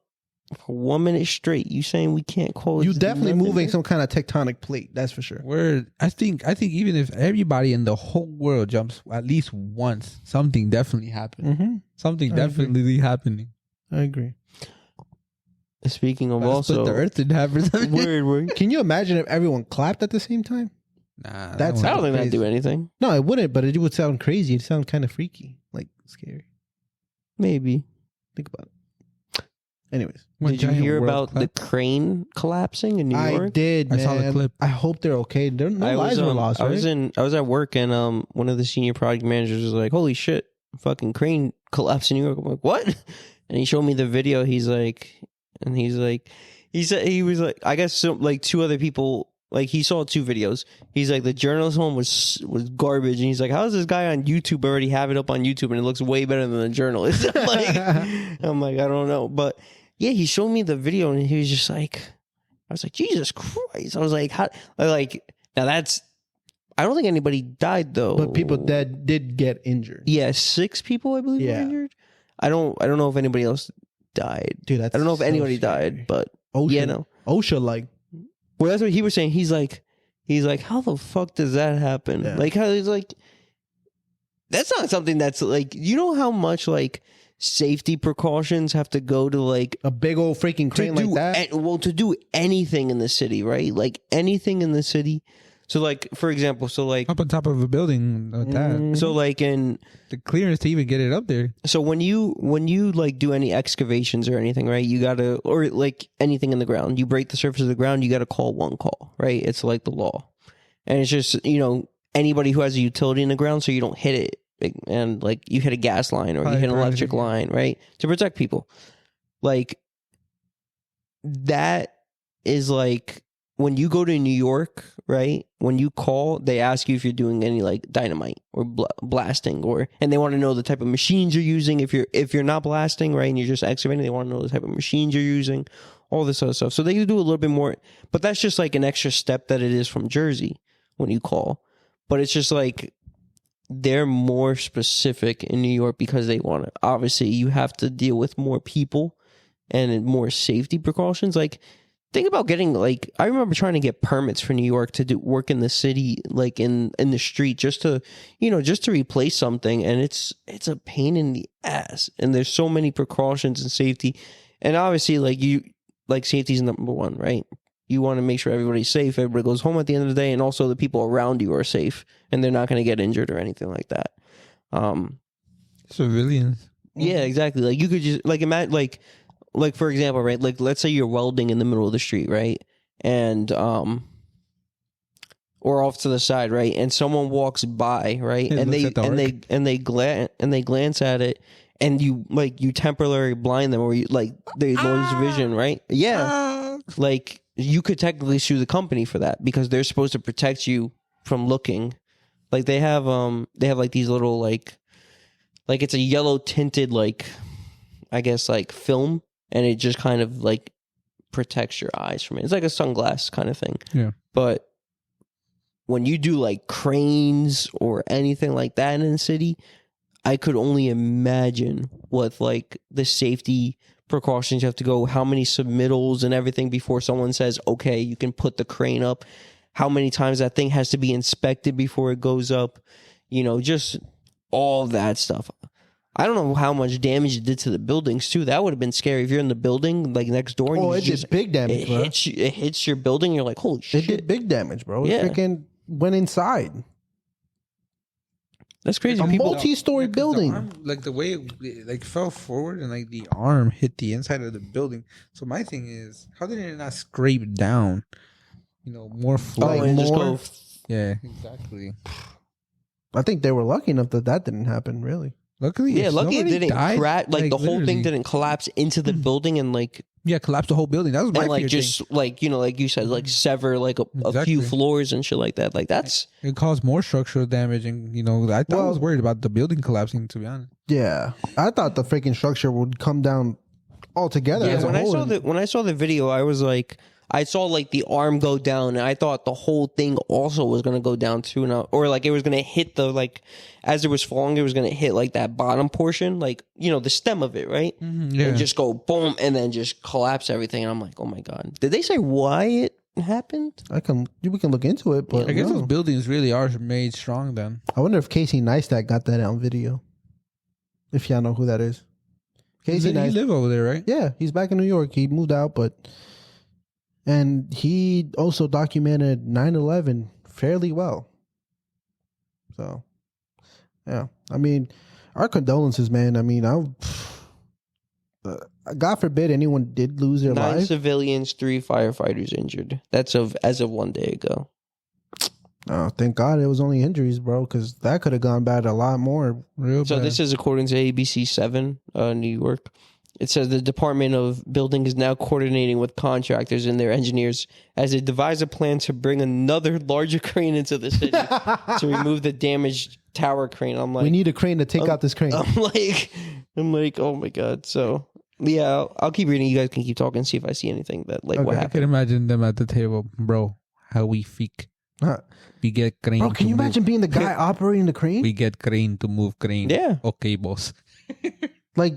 for 1 minute straight. You saying we can't call it? You definitely moving some kind of tectonic plate. That's for sure. Word. I think even if everybody in the whole world jumps at least once, something definitely happened. Mm-hmm. Something I agree. definitely happening. I agree. Speaking of Gotta also, split the earth in half or something. word. Can you imagine if everyone clapped at the same time? Nah, That's I don't think crazy. that'd do anything. No, it wouldn't, but it would sound crazy. It'd sound kind of freaky, like scary. Maybe. Think about it. Anyways, Did you hear about the crane collapsing in New York? I did, I man. saw the clip. I hope they're okay. No lives were lost, I right? was at work and one of the senior product managers was like, "Holy shit, fucking crane collapsed in New York." I'm like, "What?" And he showed me the video. He said he was like, I guess like two other people, like he saw 2 videos. He's like, the journalist one was garbage, and he's like, how does this guy on YouTube already have it up on YouTube and it looks way better than the journalist? I'm like, I don't know, but yeah, he showed me the video and he was just like, I was like, Jesus Christ! I was like, how? Like now that's. I don't think anybody died though. But people that did get injured. Yeah, 6 people I believe were injured. I don't know if anybody else died. Dude, that's I don't know if so anybody scary. died, but OSHA, yeah, no. OSHA, like, Well, that's what he was saying. He's like, how the fuck does that happen? Yeah. Like, how he's like, that's not something that's like, you know how much like safety precautions have to go to like a big old freaking crane like that. to do anything in the city, right? Like anything in the city. So like, for example, up on top of a building like that. so like in The clearance to even get it up there. So when you like do any excavations or anything, right? You gotta, or like anything in the ground, you break the surface of the ground, you gotta call one call, right? It's like the law, and it's just anybody who has a utility in the ground, so you don't hit it, and like you hit a gas line or you hit an electric line, right? To protect people, like that is like when you go to New York, right? When you call, they ask you if you're doing any like dynamite or blasting, and they want to know the type of machines you're using. If you're not blasting, right, and you're just excavating, they want to know the type of machines you're using, all this other stuff. So they do a little bit more, but that's just like an extra step that it is from Jersey when you call. But it's just like they're more specific in New York because they want to. Obviously, you have to deal with more people and more safety precautions. Like, think about getting, like, I remember trying to get permits for New York to do work in the city, like in the street, just to replace something. And it's a pain in the ass. And there's so many precautions and safety. And obviously, like safety is number one, right? You want to make sure everybody's safe. Everybody goes home at the end of the day. And also the people around you are safe and they're not going to get injured or anything like that. Civilians. Yeah, exactly. Like, you could just, like, imagine, like, for example, right? Like, let's say you're welding in the middle of the street, right? And, or off to the side, right? And someone walks by, right? It And they glance at it, and you temporarily blind them, or they lose vision, right? Yeah. Like, you could technically sue the company for that because they're supposed to protect you from looking. Like, they have like these little, like it's a yellow tinted, like, I guess, like, film. And it just kind of like protects your eyes from it. It's like a sunglass kind of thing. Yeah. But when you do like cranes or anything like that in the city, I could only imagine what like the safety precautions you have to go, how many submittals and everything before someone says, okay, you can put the crane up, how many times that thing has to be inspected before it goes up, just all that stuff. I don't know how much damage it did to the buildings too. That would have been scary if you're in the building like next door. And it did big damage, bro. It hits your building. You're like, holy shit! It did big damage, bro. Yeah. It freaking went inside. That's crazy. A multi-story building. The arm, like the way it like fell forward and like the arm hit the inside of the building. So my thing is, how did it not scrape down? More floor. and just go. Yeah, exactly. I think they were lucky enough that didn't happen. Really. Luckily, Luckily it didn't crash. Like the whole thing literally didn't collapse into the building and like collapse the whole building. That was my and like fear just thing. like like you said, like sever like a few Exactly. floors and shit like that. Like that's It caused more structural damage, and I was worried about the building collapsing. To be honest, Yeah, I thought the freaking structure would come down altogether. yeah. as a When whole. I saw the video, I was like, I saw like the arm go down, and I thought the whole thing also was gonna go down too, or like it was gonna hit the like as it was falling, it was gonna hit like that bottom portion, like the stem of it, right? yeah. And just go boom, and then just collapse everything. And I'm like, oh my god, did they say why it happened? we can look into it, but I guess no. those buildings really are made strong. Then I wonder if Casey Neistat got that on video. If y'all know who that is, Casey he Neistat. live over there, right? Yeah, he's back in New York. He moved out, and he also documented 9/11 fairly well. So, yeah. I mean, our condolences, man. I mean, God forbid anyone did lose their 9 life. civilians, 3 firefighters injured. That's as of 1 day ago. Oh, thank God it was only injuries, bro, because that could have gone bad a lot more. Real So bad. this is according to ABC 7, New York. It says the Department of Building is now coordinating with contractors and their engineers as they devise a plan to bring another larger crane into the city to remove the damaged tower crane. I'm like, We need a crane to take out this crane. I'm like, oh my god. So yeah, I'll keep reading. You guys can keep talking. See if I see anything that like what I can happened. imagine them at the table, bro. How we fake. We get crane. Bro, can to you move. imagine being the guy operating the crane? We get crane to move crane. Yeah. Okay, boss. Like,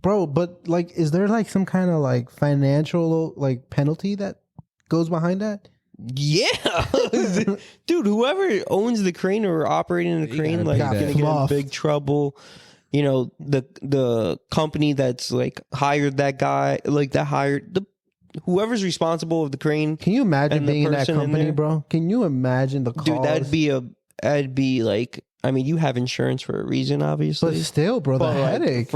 bro, but like, is there like some kind of like financial like penalty that goes behind that? Yeah, dude. Whoever owns the crane or operating the You crane, gotta like, pay gonna that. get in Fluff. big trouble. The company that's like hired that guy, like that hired whoever's responsible of the crane. Can you imagine And the being in that person in company, there? bro? Can you imagine the cost? Dude, that'd be like. I mean, you have insurance for a reason, obviously. But still, bro, the But, like, headache.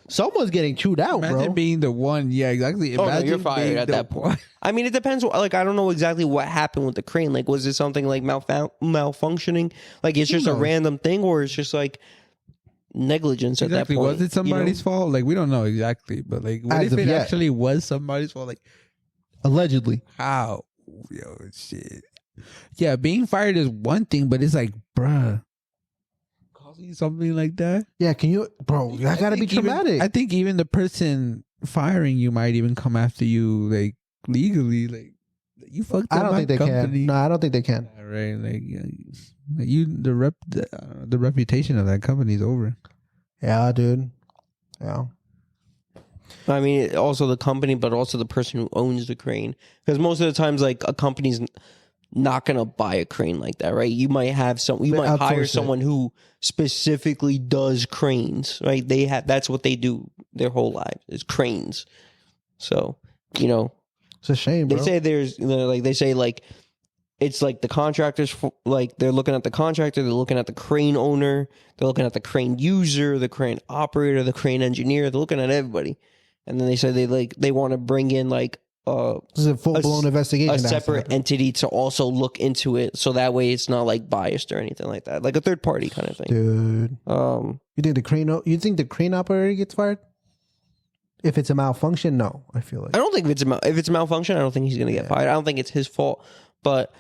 Someone's getting chewed out, Imagine bro. being the one. Yeah, exactly. Oh, no, Imagine you're fired being at the that point. one. I mean, it depends. Like, I don't know exactly what happened with the crane. Like, was it something like malfunctioning? Like, it's just a knows? random thing, or it's just like negligence at that Exactly. point? Was it somebody's fault? Like, we don't know exactly. But like, what As if of it yet. actually was somebody's fault? Like, Allegedly. how? yo, shit. Yeah, being fired is one thing, but it's like, bruh, causing something like that. Yeah, can you, bro? That gotta be traumatic. I think even the person firing you might even come after you, like legally, like you fucked up. I don't my think they company. can. No, I don't think they can. Yeah, right? Like you, the reputation of that company is over. Yeah, dude. Yeah. I mean, also the company, but also the person who owns the crane. Because most of the times, like, a company's not gonna buy a crane like that, right? You might have you They might hire outsource it. someone who specifically does cranes, right? That's what they do their whole lives is cranes. So, you know, It's a shame, bro. they say it's like the contractors, like they're looking at the contractor, they're looking at the crane owner, they're looking at the crane user, the crane operator, the crane engineer, they're looking at everybody. And then they said they want to bring in like This is a full-blown investigation. a that has to separate happen. entity to also look into it, so that way it's not like biased or anything like that, like a third party kind of thing. Dude. You think the crane operator gets fired? If it's a malfunction, no. I feel like I don't think if it's a malfunction, I don't think he's gonna get fired. I don't think it's his fault. But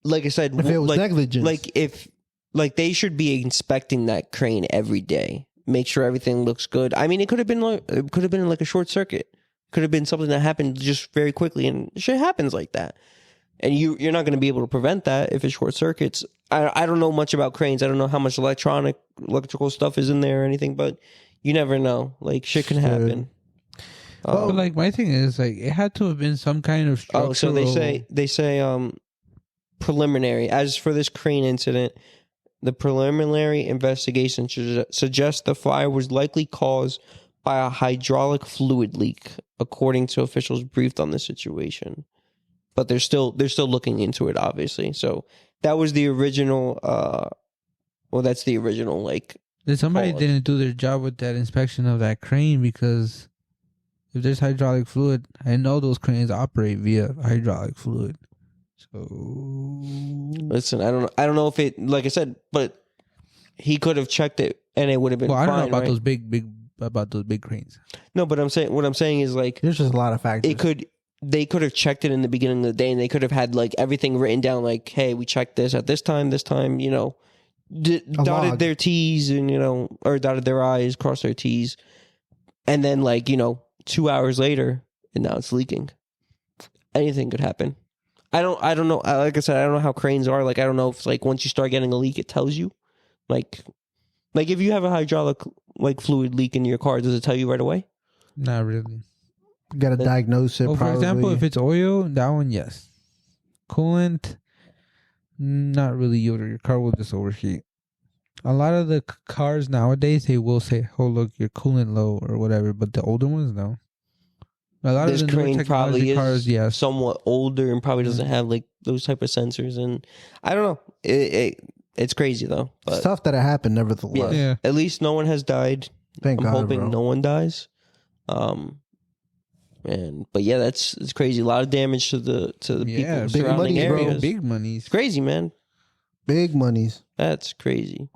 like I said, if it was negligence, like they should be inspecting that crane every day, make sure everything looks good. I mean, it could have been like a short circuit. Could have been something that happened just very quickly, and shit happens like that. And you're not going to be able to prevent that if it short circuits. I don't know much about cranes. I don't know how much electrical stuff is in there or anything, but you never know. Like, shit can happen. But like, my thing is, like, it had to have been some kind of structural... Oh, so they say preliminary. As for this crane incident, the preliminary investigation suggests the fire was likely caused by a hydraulic fluid leak, according to officials briefed on the situation. But they're still looking into it, obviously. So that was the original. That's the original. Like, that somebody didn't do their job with that inspection of that crane, because if there's hydraulic fluid, I know those cranes operate via hydraulic fluid. So listen, I don't know if it, like I said, but he could have checked it and it would have been. Well, I don't fine, know about right? those big cranes. No, but what I'm saying is, like, there's just a lot of factors. They could have checked it in the beginning of the day, and they could have had like everything written down, like, hey, we checked this at this time, you know, dotted their T's and, you know, or dotted their I's, crossed their T's, and then, like, you know, 2 hours later, and now it's leaking. Anything could happen. I don't know. Like I said, I don't know how cranes are. Like, I don't know if, like, once you start getting a leak, it tells you. Like if you have a hydraulic, like, fluid leak in your car, does it tell you right away? Not really. You got to diagnose it. Well, for example, if it's oil, that one, yes. Coolant, not really. Your car will just overheat. A lot of the cars nowadays, they will say, "Oh, look, your coolant low" or whatever. But the older ones, no. A lot This of the newer crane probably technology is cars, yes. somewhat older and probably doesn't have like those type of sensors. And I don't know. It's crazy though. But it's tough that it happened, nevertheless. Yeah. at least no one has died. Thank I'm God, hoping bro. no one dies. But yeah, it's crazy. A lot of damage to the people big surrounding monies, bro. areas. Big monies. It's crazy, man. Big monies. That's crazy.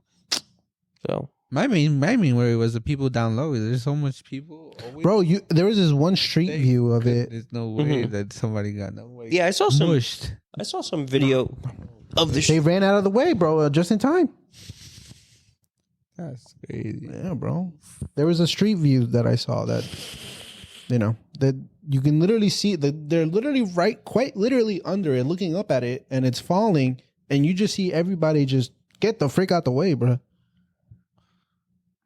So My main worry was the people down low. There's so much people. Bro, there was this one street view of it. There's no way that somebody got yeah, I saw mushed. some video of the They ran out of the way, bro, just in time. That's crazy. Yeah, bro. There was a street view that I saw that, you know, that you can literally see that they're literally quite literally under it, looking up at it, and it's falling, and you just see everybody just get the frick out the way, bro.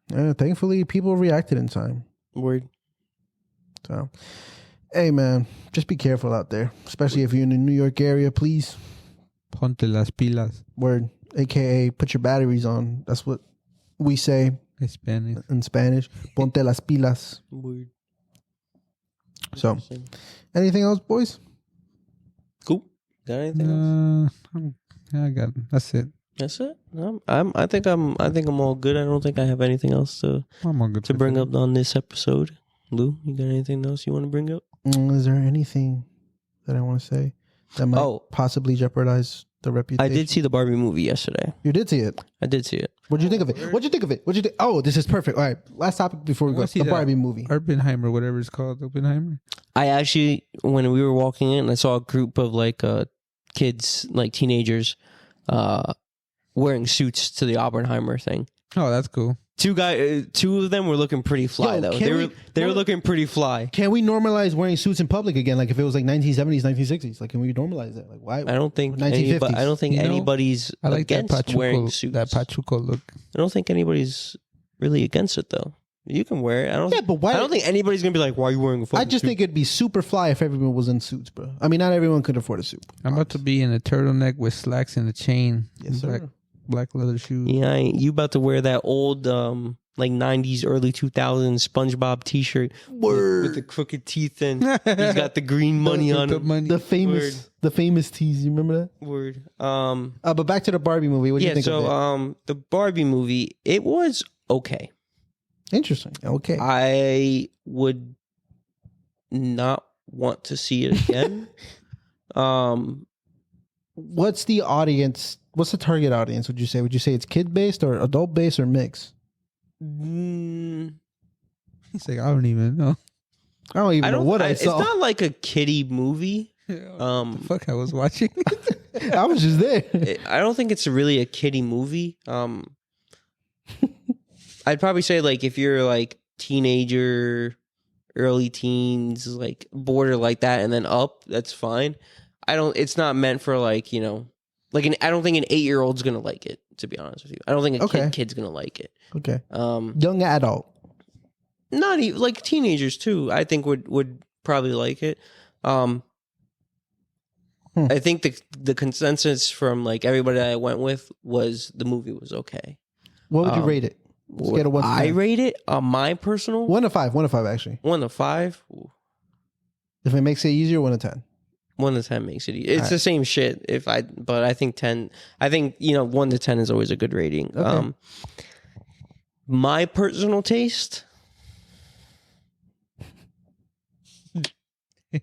Thankfully, people reacted in time. word. So, hey, man, just be careful out there, especially if you're in the New York area, please. Ponte las pilas. Word, AKA put your batteries on. That's what we say Spanish. in Spanish. Ponte las pilas. Word. So, anything else, boys? Cool. Got anything else? I got it. That's it. That's it. I think I'm all good. I don't think I have anything else to I'm all good to for bring today. up on this episode. Lou, you got anything else you want to bring up? Is there anything that I want to say? that might possibly jeopardize the reputation. I did see the Barbie movie yesterday. You did see it. I did see it. What'd you think of it? What'd you think of it? What'd you think? Oh, this is perfect. All right, last topic before we go. The Barbie movie. Oppenheimer, whatever it's called, Oppenheimer. I actually, when we were walking in, I saw a group of like kids, like teenagers, wearing suits to the Oppenheimer thing. Oh, that's cool. Two of them were looking pretty fly though. They were looking pretty fly. Can we normalize wearing suits in public again? Like if it was like 1970s, 1960s, like can we normalize that? Like why? I don't think 1950s. I don't think anybody's I like that against wearing suits. That Pachuco look. I don't think anybody's really against it though. You can wear it. Yeah, but why? I don't think anybody's gonna be like, "Why are you wearing a fucking I just suit?" think it'd be super fly if everyone was in suits, bro. I mean, not everyone could afford a suit. I'm about to be in a turtleneck with slacks and a chain. Yes, sir. Black leather shoes. Yeah, you about to wear that old like 90s, early 2000s SpongeBob t-shirt with the crooked teeth and he's got the green money on it. The famous tease. You remember that? Word. But back to the Barbie movie. What do you think of it? The Barbie movie, it was okay. Interesting. Okay. I would not want to see it again. What's the audience? What's the target audience? Would you say? Would you say it's kid based or adult based or mix? He's like, I don't even know. I don't even know what I saw. It's not like a kiddie movie. The fuck I was watching. I was just there. I don't think it's really a kiddie movie. I'd probably say like if you're like teenager, early teens, like border like that, and then up, that's fine. It's not meant for like, you know, like I don't think an 8-year-old's gonna like it. To be honest with you, I don't think a kid's gonna like it. Okay. Young adult. Not even like teenagers too. I think would probably like it. I think the consensus from like everybody that I went with was the movie was okay. What would you rate it? Scale of 1 to 10. I rate it on my personal 1 to 5. 1 to 5 actually. 1 to 5. Ooh. If it makes it easier, 1 to 10. 1 to 10 makes it easy. It's the same shit. But I think 10. I think 1 to 10 is always a good rating. Okay. My personal taste.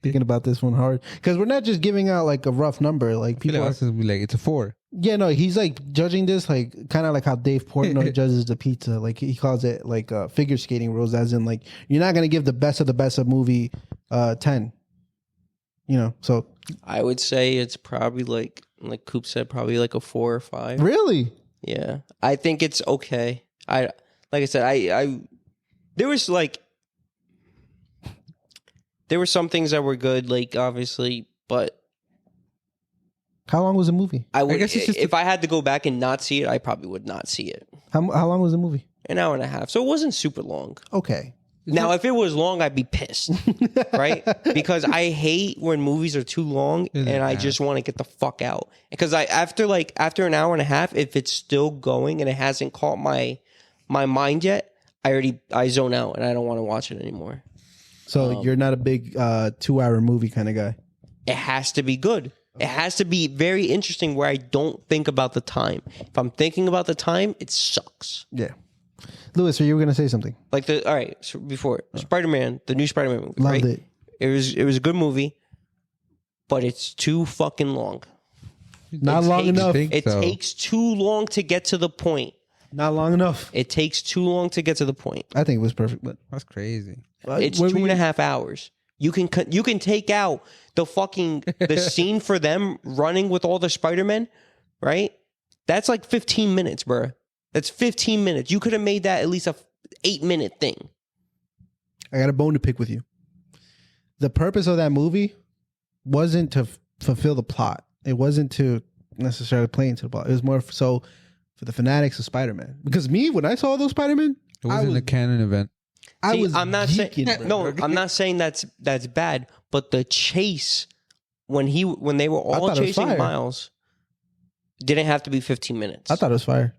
Thinking about this one hard because we're not just giving out like a rough number. Like people are like it's a 4. Yeah, no, he's like judging this like kind of like how Dave Portnoy judges the pizza. Like he calls it like figure skating rules, as in like you're not gonna give the best of a movie 10. You know, so I would say it's probably like Coop said, probably like a 4 or 5. Really? Yeah, I think it's okay. Like I said, there was some things that were good, like obviously, but how long was the movie? I guess it's just if I had to go back and not see it, I probably would not see it. How long was the movie? An hour and a half, so it wasn't super long. Okay. Now, if it was long, I'd be pissed, right? Because I hate when movies are too long and I just want to get the fuck out. Because after an hour and a half, if it's still going and it hasn't caught my mind yet, I zone out and I don't want to watch it anymore. So you're not a big 2-hour movie kind of guy. It has to be good. It has to be very interesting where I don't think about the time. If I'm thinking about the time, it sucks. Yeah. Lewis, so you were going to say something? Like so before Spider-Man, the new Spider-Man movie. Loved right? it. It was a good movie, but it's too fucking long. Not long enough. It takes too long to get to the point. Not long enough. It takes too long to get to the point. I think it was perfect, but that's crazy. It's 2.5 hours. You can take out the scene for them running with all the Spider-Men, right? That's like 15 minutes, bro. That's 15 minutes. You could have made that at least a 8-minute thing. I got a bone to pick with you. The purpose of that movie wasn't to fulfill the plot. It wasn't to necessarily play into the plot. It was more so for the fanatics of Spider-Man. Because when I saw those Spider-Man, it wasn't a canon event. I'm not saying that's bad, but the chase when they were all chasing Miles didn't have to be 15 minutes. I thought it was fire.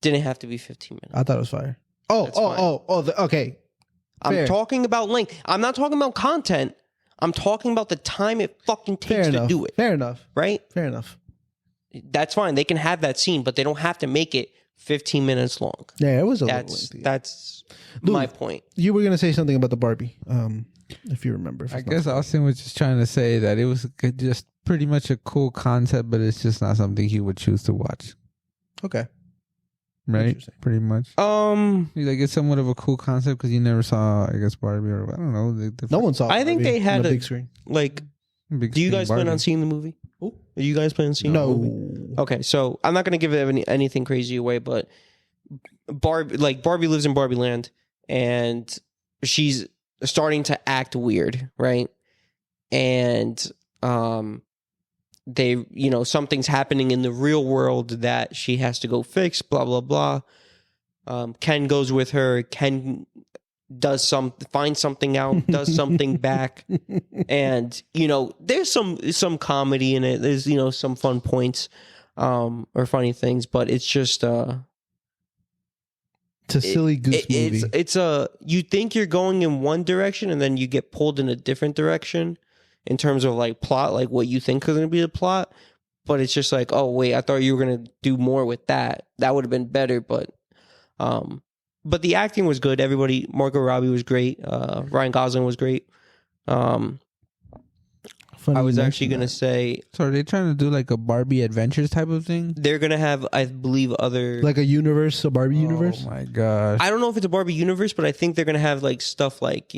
Didn't have to be 15 minutes. I thought it was fire. Okay. I'm talking about length. I'm not talking about content. I'm talking about the time it fucking takes to do it. Fair enough. Right? Fair enough. That's fine. They can have that scene, but they don't have to make it 15 minutes long. Yeah, it was a little lengthy. That's my point. You were going to say something about the Barbie, if you remember. I guess Austin was just trying to say that it was just pretty much a cool concept, but it's just not something he would choose to watch. Okay. Right? Interesting. Pretty much. Like it's somewhat of a cool concept because you never saw, I guess, Barbie or I don't know. No one saw. I think Barbie they had on the a big screen. like. Big Do you screen guys plan Barbie. on seeing the movie? Ooh. Do you guys plan on seeing the movie? No. Okay, so I'm not gonna give anything crazy away, but Barbie lives in Barbie Land, and she's starting to act weird, right? And they, something's happening in the real world that she has to go fix. Blah blah blah. Ken goes with her. Ken finds something out, does something back, and there's some comedy in it. There's some fun points, or funny things, but it's just It's a silly goose movie. It's you think you're going in one direction and then you get pulled in a different direction in terms of like plot, like what you think is going to be the plot, but it's just like, oh wait, I thought you were going to do more with that. That would have been better, but the acting was good. Everybody, Margot Robbie was great. Ryan Gosling was great. I was actually going to say... So are they trying to do like a Barbie Adventures type of thing? They're going to have, I believe, other... Like a Barbie universe? Oh my gosh. I don't know if it's a Barbie universe, but I think they're going to have like stuff like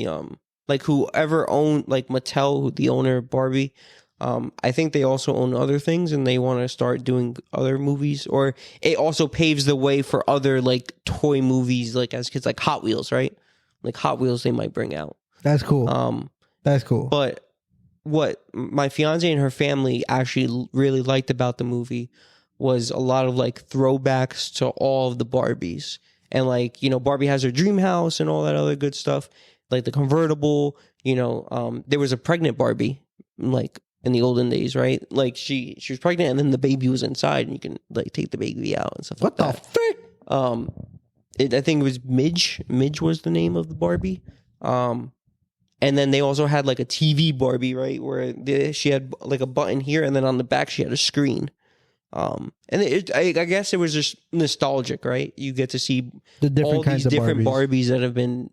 whoever owned, like Mattel, the owner of Barbie, I think they also own other things and they want to start doing other movies, or it also paves the way for other like toy movies, like as kids, like Hot Wheels, right? Like Hot Wheels they might bring out. That's cool. That's cool. But what my fiance and her family actually really liked about the movie was a lot of like throwbacks to all of the Barbies. And like, Barbie has her dream house and all that other good stuff, like the convertible, there was a pregnant Barbie, like in the olden days, right? Like she was pregnant and then the baby was inside and you can like take the baby out and stuff like that. What the frick? I think it was Midge. Midge was the name of the Barbie. And then they also had like a TV Barbie, right? Where she had like a button here and then on the back she had a screen. And I guess it was just nostalgic, right? You get to see The different all kinds these of different Barbies. Barbies that have been,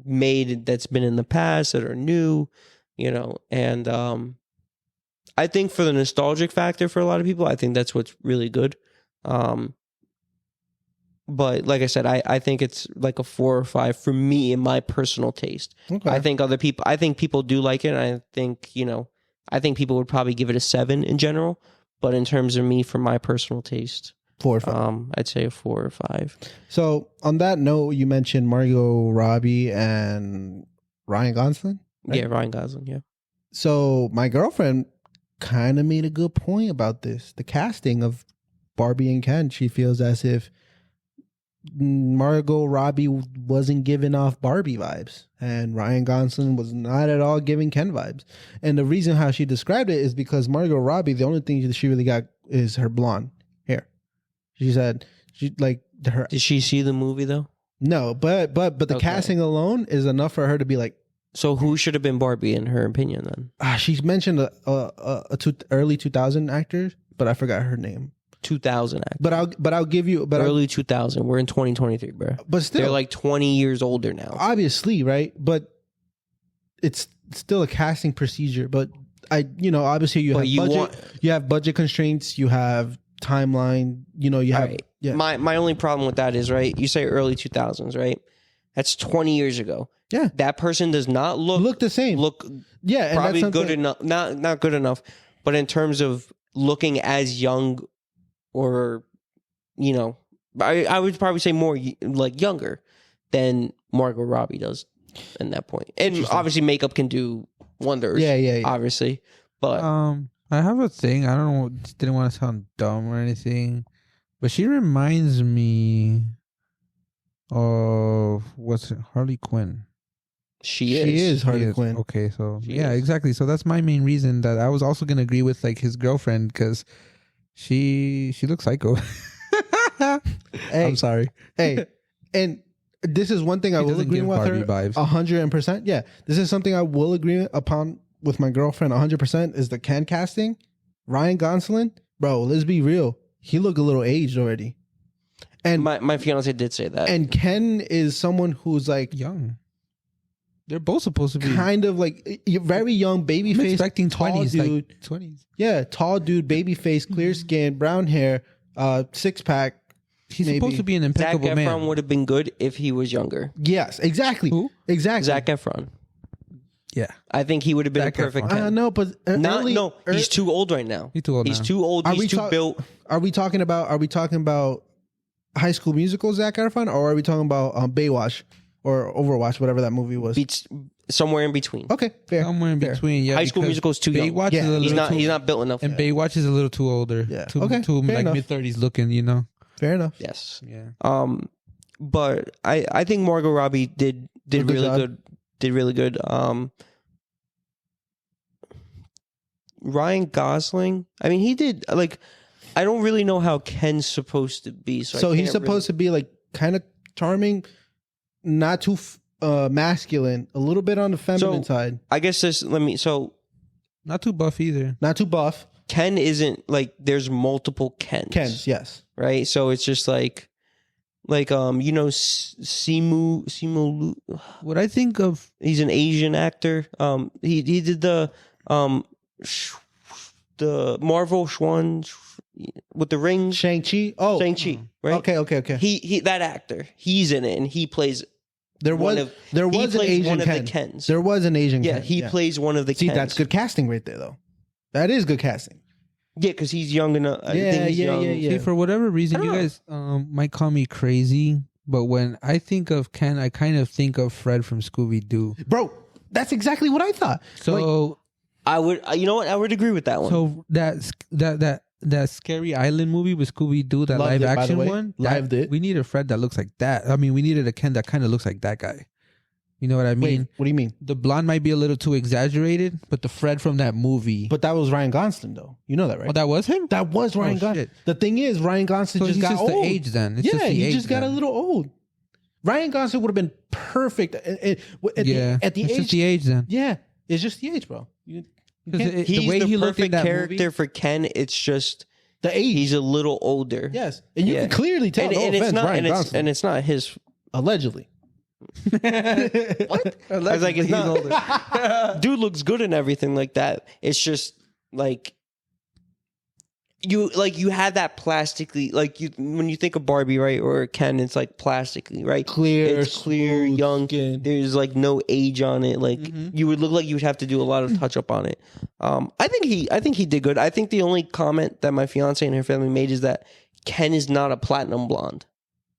made that's been in the past that are new, and I think for the nostalgic factor for a lot of people, I think that's what's really good. But like I said, I think it's like a 4 or 5 for me in my personal taste. Okay. I think people do like it. And I think people would probably give it a 7 in general. But in terms of me, for my personal taste, 4 or 5. I'd say a 4 or 5. So on that note, you mentioned Margot Robbie and Ryan Gosling. Right? Yeah, Ryan Gosling. Yeah. So my girlfriend kind of made a good point about this. The casting of Barbie and Ken. She feels as if Margot Robbie wasn't giving off Barbie vibes and Ryan Gosling was not at all giving Ken vibes. And the reason how she described it is because Margot Robbie, the only thing that she really got is her blonde hair. She said she like her. Did she see the movie though? No, but the Okay. casting alone is enough for her to be like. So who should have been Barbie in her opinion then? She mentioned early 2000 actor, but I forgot her name. 2000 act. But I'll give you Early 2000. We're in 2023, bro. But still, They're like 20 years older now. obviously, right? But it's still a casting procedure. But obviously you But have you budget. You have budget constraints. You have timeline. You have. Right. Yeah. My only problem with that is, right, you say early 2000s, right? That's 20 years ago. Yeah. That person does not look the same. Yeah, and probably that's good enough. Not good enough, but in terms of looking as young, or I would probably say more like younger than Margot Robbie does in that point. And obviously makeup can do wonders. Yeah. Obviously. But I have a thing. I don't know. Didn't want to sound dumb or anything, but she reminds me of Harley Quinn. she is. She is She Harley is. Quinn. Okay, so She yeah, is. exactly. So that's my main reason that I was also gonna agree with like his girlfriend because she looks psycho. Hey, I'm sorry. Hey, and this is one thing I She will doesn't agree give with Barbie her vibes. 100%. Yeah, this is something I will agree upon with my girlfriend 100% is the Ken casting. Ryan Gosling, bro, let's be real. He looked a little aged already. And My fiance did say that. and Ken is someone who's like Young. They're both supposed to be kind of like very young, baby I'm face, expecting tall 20s, dude. like 20s. Yeah, tall dude, baby face, clear skin, brown hair, 6-pack. He's maybe. supposed to be an Zac impeccable Efron man. would have been good if he was younger. Yes, exactly. Who? Exactly. Zac Efron. Yeah, I think he would have been Zac a perfect Efron. I Ken. know, but He's too old right now. he's too old He's now. too old. Are He's we too talk- built. Are we talking about High School Musical Zac Efron, or are we talking about Baywatch or Overwatch, whatever that movie was? Beats somewhere in between. Okay, fair. Somewhere in fair. between. Yeah, High School because Musical is too young. Baywatch Yeah, is a little He's not. too, He's not built enough. and Baywatch is a little too older. Yeah. Too, Okay, too fair like enough. mid-30s looking. You know. Fair enough. Yes. Yeah. But I think Margot Robbie did Did a good really job. good. Did really good. Ryan Gosling. I mean, he did like. I don't really know how Ken's supposed to be. So So he's supposed to be like kind of charming, not too masculine, a little bit on the feminine side, I guess this. So Not too buff either. not too buff. Ken isn't like. There's multiple Kens. Ken's, yes. Right. So it's just like Simu. What I think of He's an Asian actor. He did the Marvel Schwan with the rings. Shang-Chi. Oh, Shang-Chi, right? Okay. He that actor. He's in it, and he plays. There one was of- there he was an plays Asian one of Ken. the Kens. There was an Asian Yeah, Ken. he plays one of the See, Kens. that's good casting right there, though. That is good casting. Yeah, because he's young enough. I think he's young. See, for whatever reason, I you don't guys might call me crazy, but when I think of Ken, I kind of think of Fred from Scooby Doo. Bro, that's exactly what I thought. So, I would. You know what? I would agree with that one. so that Scary Island movie with Scooby Doo, that Loved live it, by the action way. one, Loved it. We need a Fred that looks like that. I mean, we needed a Ken that kind of looks like that guy. You know what I mean? Wait, what do you mean? The blonde might be a little too exaggerated, but the Fred from that movie. But that was Ryan Gosling, though. You know that, right? Oh, that was him? That was Ryan Gosling. shit. The thing is, Ryan Gosling So just he's got just old. the age then. It's yeah, just the he age just got a then. little old. Ryan Gosling would have been perfect at Yeah, the it's age. just the age then. Yeah, it's just the age, bro. You 'Cause can't- it- he's the way the he looked in perfect that character movie, for Ken. It's just the age. he's a little older. Yes, and you Yeah. can clearly tell. and, no and offense, it's not. Ryan And Gosling. it's not his. Allegedly. What? I was like, it's not. Dude looks good and everything like that. It's just like you had that plastically when you think of Barbie, right, or Ken, it's like plastically, right? Clear, It's clear, smooth young. skin. There's like no age on it. Like Mhm. you would look like you would have to do a lot of touch up on it. I think he did good. I think the only comment that my fiance and her family made is that Ken is not a platinum blonde,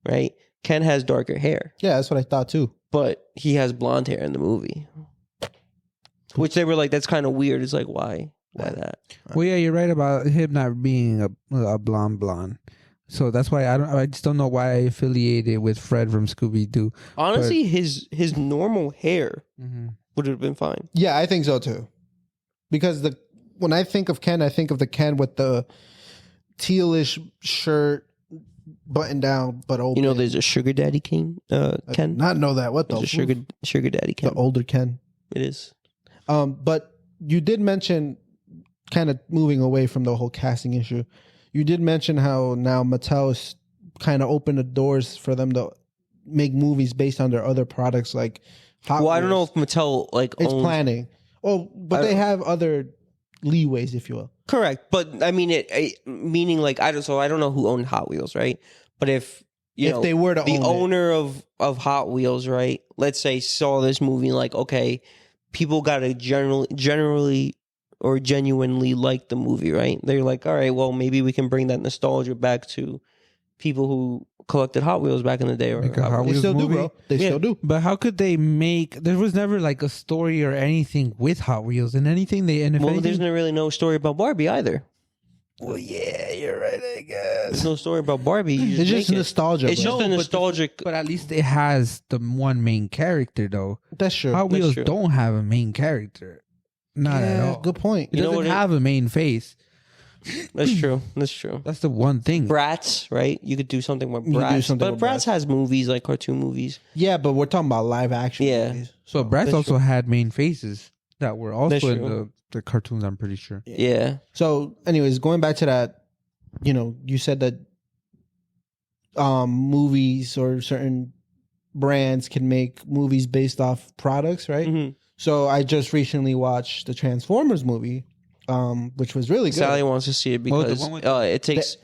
right? Ken has darker hair, Yeah, that's what I thought too. but he has blonde hair in the movie, which they were like, that's kind of weird. It's like, why that? Well, yeah, you're right about him not being a blonde. So that's why I just don't know why I affiliated with Fred from Scooby Doo. Honestly, his normal hair Mm-hmm. would have been fine. Yeah, I think so too. Because when I think of Ken, I think of the Ken with the tealish shirt, button down but open. You know, there's a sugar daddy king, I did Ken. not know that. What the There's a sugar daddy Ken. the older Ken. It is. But you did mention, kind of moving away from the whole casting issue, you did mention how now Mattel is kind of opened the doors for them to make movies based on their other products like Hot Well, I don't know Wheels. if Mattel like It's owns. planning. Oh, but they have other leeways, if you will. Correct, but I mean meaning like I don't know who owned Hot Wheels, right? But if They were to the own it. owner of Hot Wheels, right? Let's say saw this movie, like, okay, people got to generally or genuinely like the movie, right? They're like, all right, well, maybe we can bring that nostalgia back to people who collected Hot Wheels back in the day, or Like a Hot They Wheels still do, movie? bro. They Yeah. still do. But how could they make? There was never like a story or anything with Hot Wheels, and anything they and if Well, anything, there's no really no story about Barbie either. Well, yeah, you're right, I guess. There's no story about Barbie. You It's just make it. nostalgia. It's bro. just a nostalgic. but at least it has the one main character though. That's true. Hot That's Wheels true. don't have a main character, not at Yeah, all. good point. It You know doesn't what it- have a main face. That's true. That's true. That's the one thing. Bratz, right? You could do something with You could do Bratz, something but with Bratz Bratz. has movies like cartoon movies. Yeah, but we're talking about live action Yeah. movies. So Bratz That's also had main faces that were That's also in true. the cartoons. I'm pretty sure. Yeah. So, anyways, going back to that, you said that movies or certain brands can make movies based off products, right? Mm-hmm. So I just recently watched the Transformers movie, which was really good. Sally wants to see it because it takes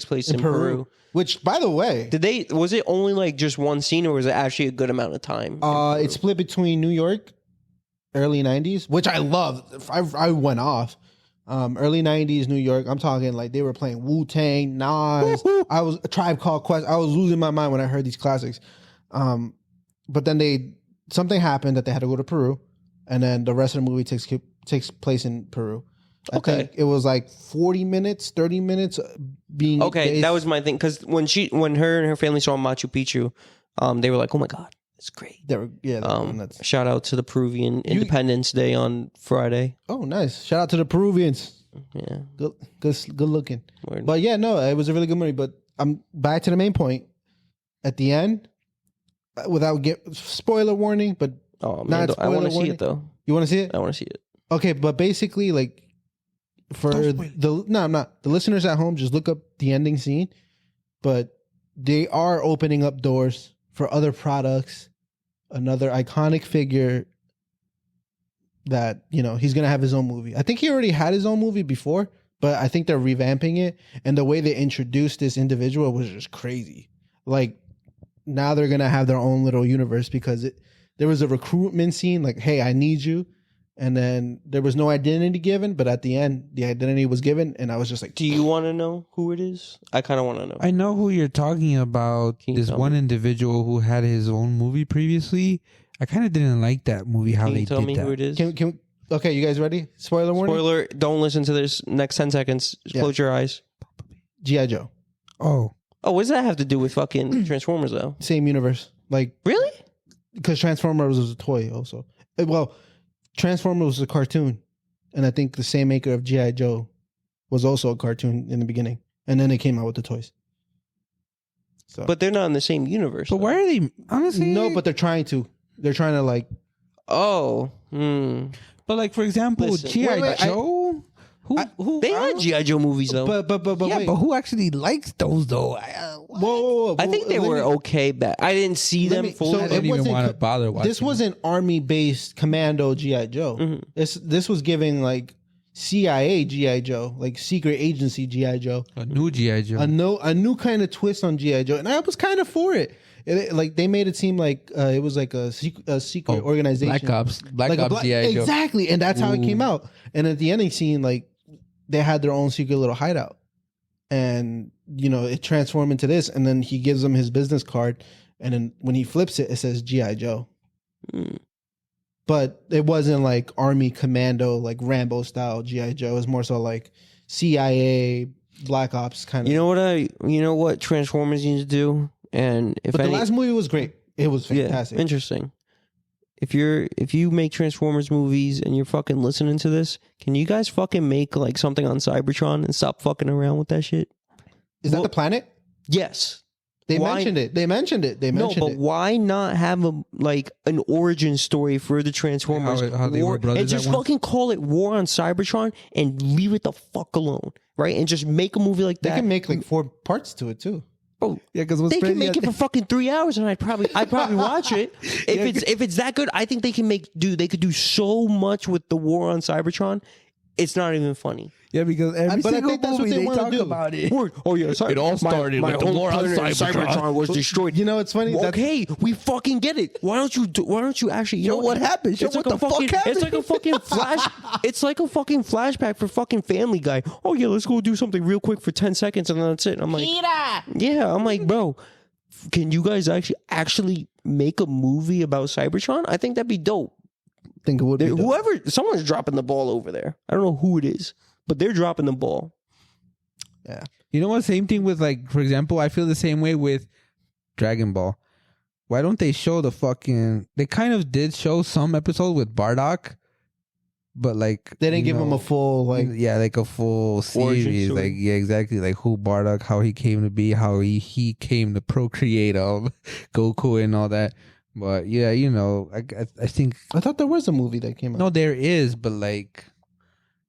place in Peru. Which, by the way, Was it only like just one scene, or was it actually a good amount of time? It's split between New York, early 90s, which I loved. I went off. Early 90s New York. I'm talking like they were playing Wu-Tang, Nas. I was a Tribe Called Quest. I was losing my mind when I heard these classics. But then something happened that they had to go to Peru, and then the rest of the movie takes place in Peru. I think it was like 40 minutes, 30 minutes being okay. That was my thing, because when her and her family saw Machu Picchu, they were like, "Oh my god, it's great." Shout out to the Peruvian Independence Day on Friday. Oh, nice! Shout out to the Peruvians. Yeah, good looking. Word. But yeah, no, it was a really good movie. But I'm back to the main point. At the end, without spoiler warning, but man, I want to see it though. You want to see it? I want to see it. Okay, but basically, like, I'm not. The listeners at home, just look up the ending scene. But they are opening up doors for other products, another iconic figure that, he's going to have his own movie. I think he already had his own movie before, but I think they're revamping it. And the way they introduced this individual was just crazy. Like, now they're going to have their own little universe because there was a recruitment scene like, hey, I need you. And then there was no identity given, but at the end, the identity was given, and I was just like, do you want to know who it is? I kind of want to know. I know who you're talking about. This one individual who had his own movie previously. I kind of didn't like that movie, how they did that. Can you tell me who it is? Okay, you guys ready? Spoiler warning? Spoiler, don't listen to this next 10 seconds. Close your eyes. G.I. Joe. Oh, what does that have to do with fucking Transformers, though? Same universe. Like, really? Because Transformers was a toy also. Well, Transformers was a cartoon, and I think the same maker of G.I. Joe was also a cartoon in the beginning, and then they came out with the toys. So, but they're not in the same universe. But why are they? Honestly, no. But they're trying to. They're trying to like. Oh. But like, for example, G.I. Joe. Who they had G.I. Joe movies though. But yeah, but who actually likes those though? Whoa. I think they were okay. I didn't see them fully. I didn't even want to bother watching. This wasn't army-based commando G.I. Joe. Mm-hmm. This was giving like CIA G.I. Joe, like secret agency G.I. Joe. A new G.I. Joe. A new kind of twist on G.I. Joe. And I was kind of for it. Like they made it seem like it was like a secret organization. Black Ops G.I. Joe. Exactly. And that's how it came out. And at the ending scene, like, they had their own secret little hideout, and it transformed into this. And then he gives them his business card, and then when he flips it, it says G.I. Joe. But it wasn't like army commando, like Rambo style G.I. Joe. It was more so like CIA, Black Ops kind of. You know what Transformers need to do, and the last movie was great. It was fantastic. Yeah, interesting. If you make Transformers movies and you're fucking listening to this, can you guys fucking make like something on Cybertron and stop fucking around with that shit? Is that the planet? Yes. They mentioned it. No, but why not have an origin story for the Transformers? How they were brothers and just fucking call it War on Cybertron and leave it the fuck alone, right? And just make a movie like that. They can make like 4 parts to it too. Oh yeah, because they can make it for fucking 3 hours, and I'd probably watch it. If it's that good, I think they could do so much with the War on Cybertron. It's not even funny. Yeah, because every single movie they talk about it. Oh yeah, it all started with the War on Cybertron was destroyed. You know, it's funny. Okay, we fucking get it. Why don't you actually? You know what happened? Show what the fuck happened. It's like a fucking flash. It's like a fucking flashback for fucking Family Guy. Oh yeah, let's go do something real quick for 10 seconds and then that's it. I'm like, yeah. I'm like, bro, can you guys actually make a movie about Cybertron? I think that'd be dope. Think it would be someone's dropping the ball over there. I don't know who it is, but they're dropping the ball. Yeah. You know what? Same thing with, like, for example, I feel the same way with Dragon Ball. Why don't they show they kind of did show some episode with Bardock, but like they didn't give him a full a full series. Like, yeah, exactly. Like who Bardock, how he came to be, how he came to procreate of Goku and all that. But yeah, I think I thought there was a movie that came out. No, there is, but like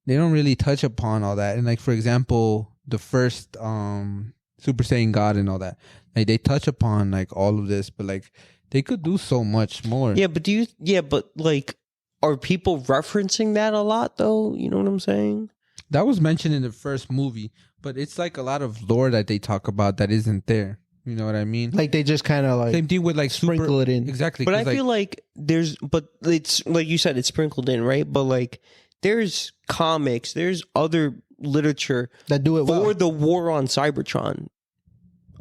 they don't really touch upon all that. And like, for example, the first Super Saiyan God and all that, Like they touch upon like all of this, but like they could do so much more. Yeah, but like, are people referencing that a lot though? You know what I'm saying? That was mentioned in the first movie, but it's like a lot of lore that they talk about that isn't there. You know what I mean? Like they just kind of like Same thing with like sprinkle it in. Exactly. But I 'cause, feel like but it's like you said, it's sprinkled in, right? But like, there's comics, there's other literature that do it for well. the war on Cybertron.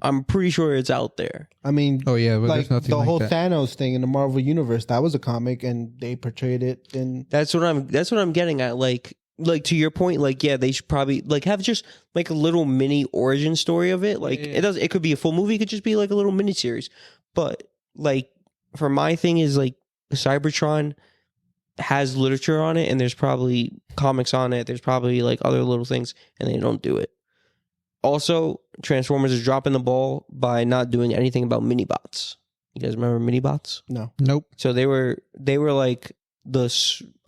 I'm pretty sure it's out there. I mean, oh yeah, but like there's nothing the like whole that. Thanos thing in the Marvel universe, that was a comic, and they portrayed it in. That's what I'm getting at. Like to your point, like, yeah, they should probably like have just like a little mini origin story of it. Like Yeah. it could be a full movie, it could just be like a little mini series. But like, for my thing is like, Cybertron has literature on it, and there's probably comics on it. There's probably like other little things, and they don't do it. Also, Transformers is dropping the ball by not doing anything about mini-bots. You guys remember mini-bots? No. Nope. So they were like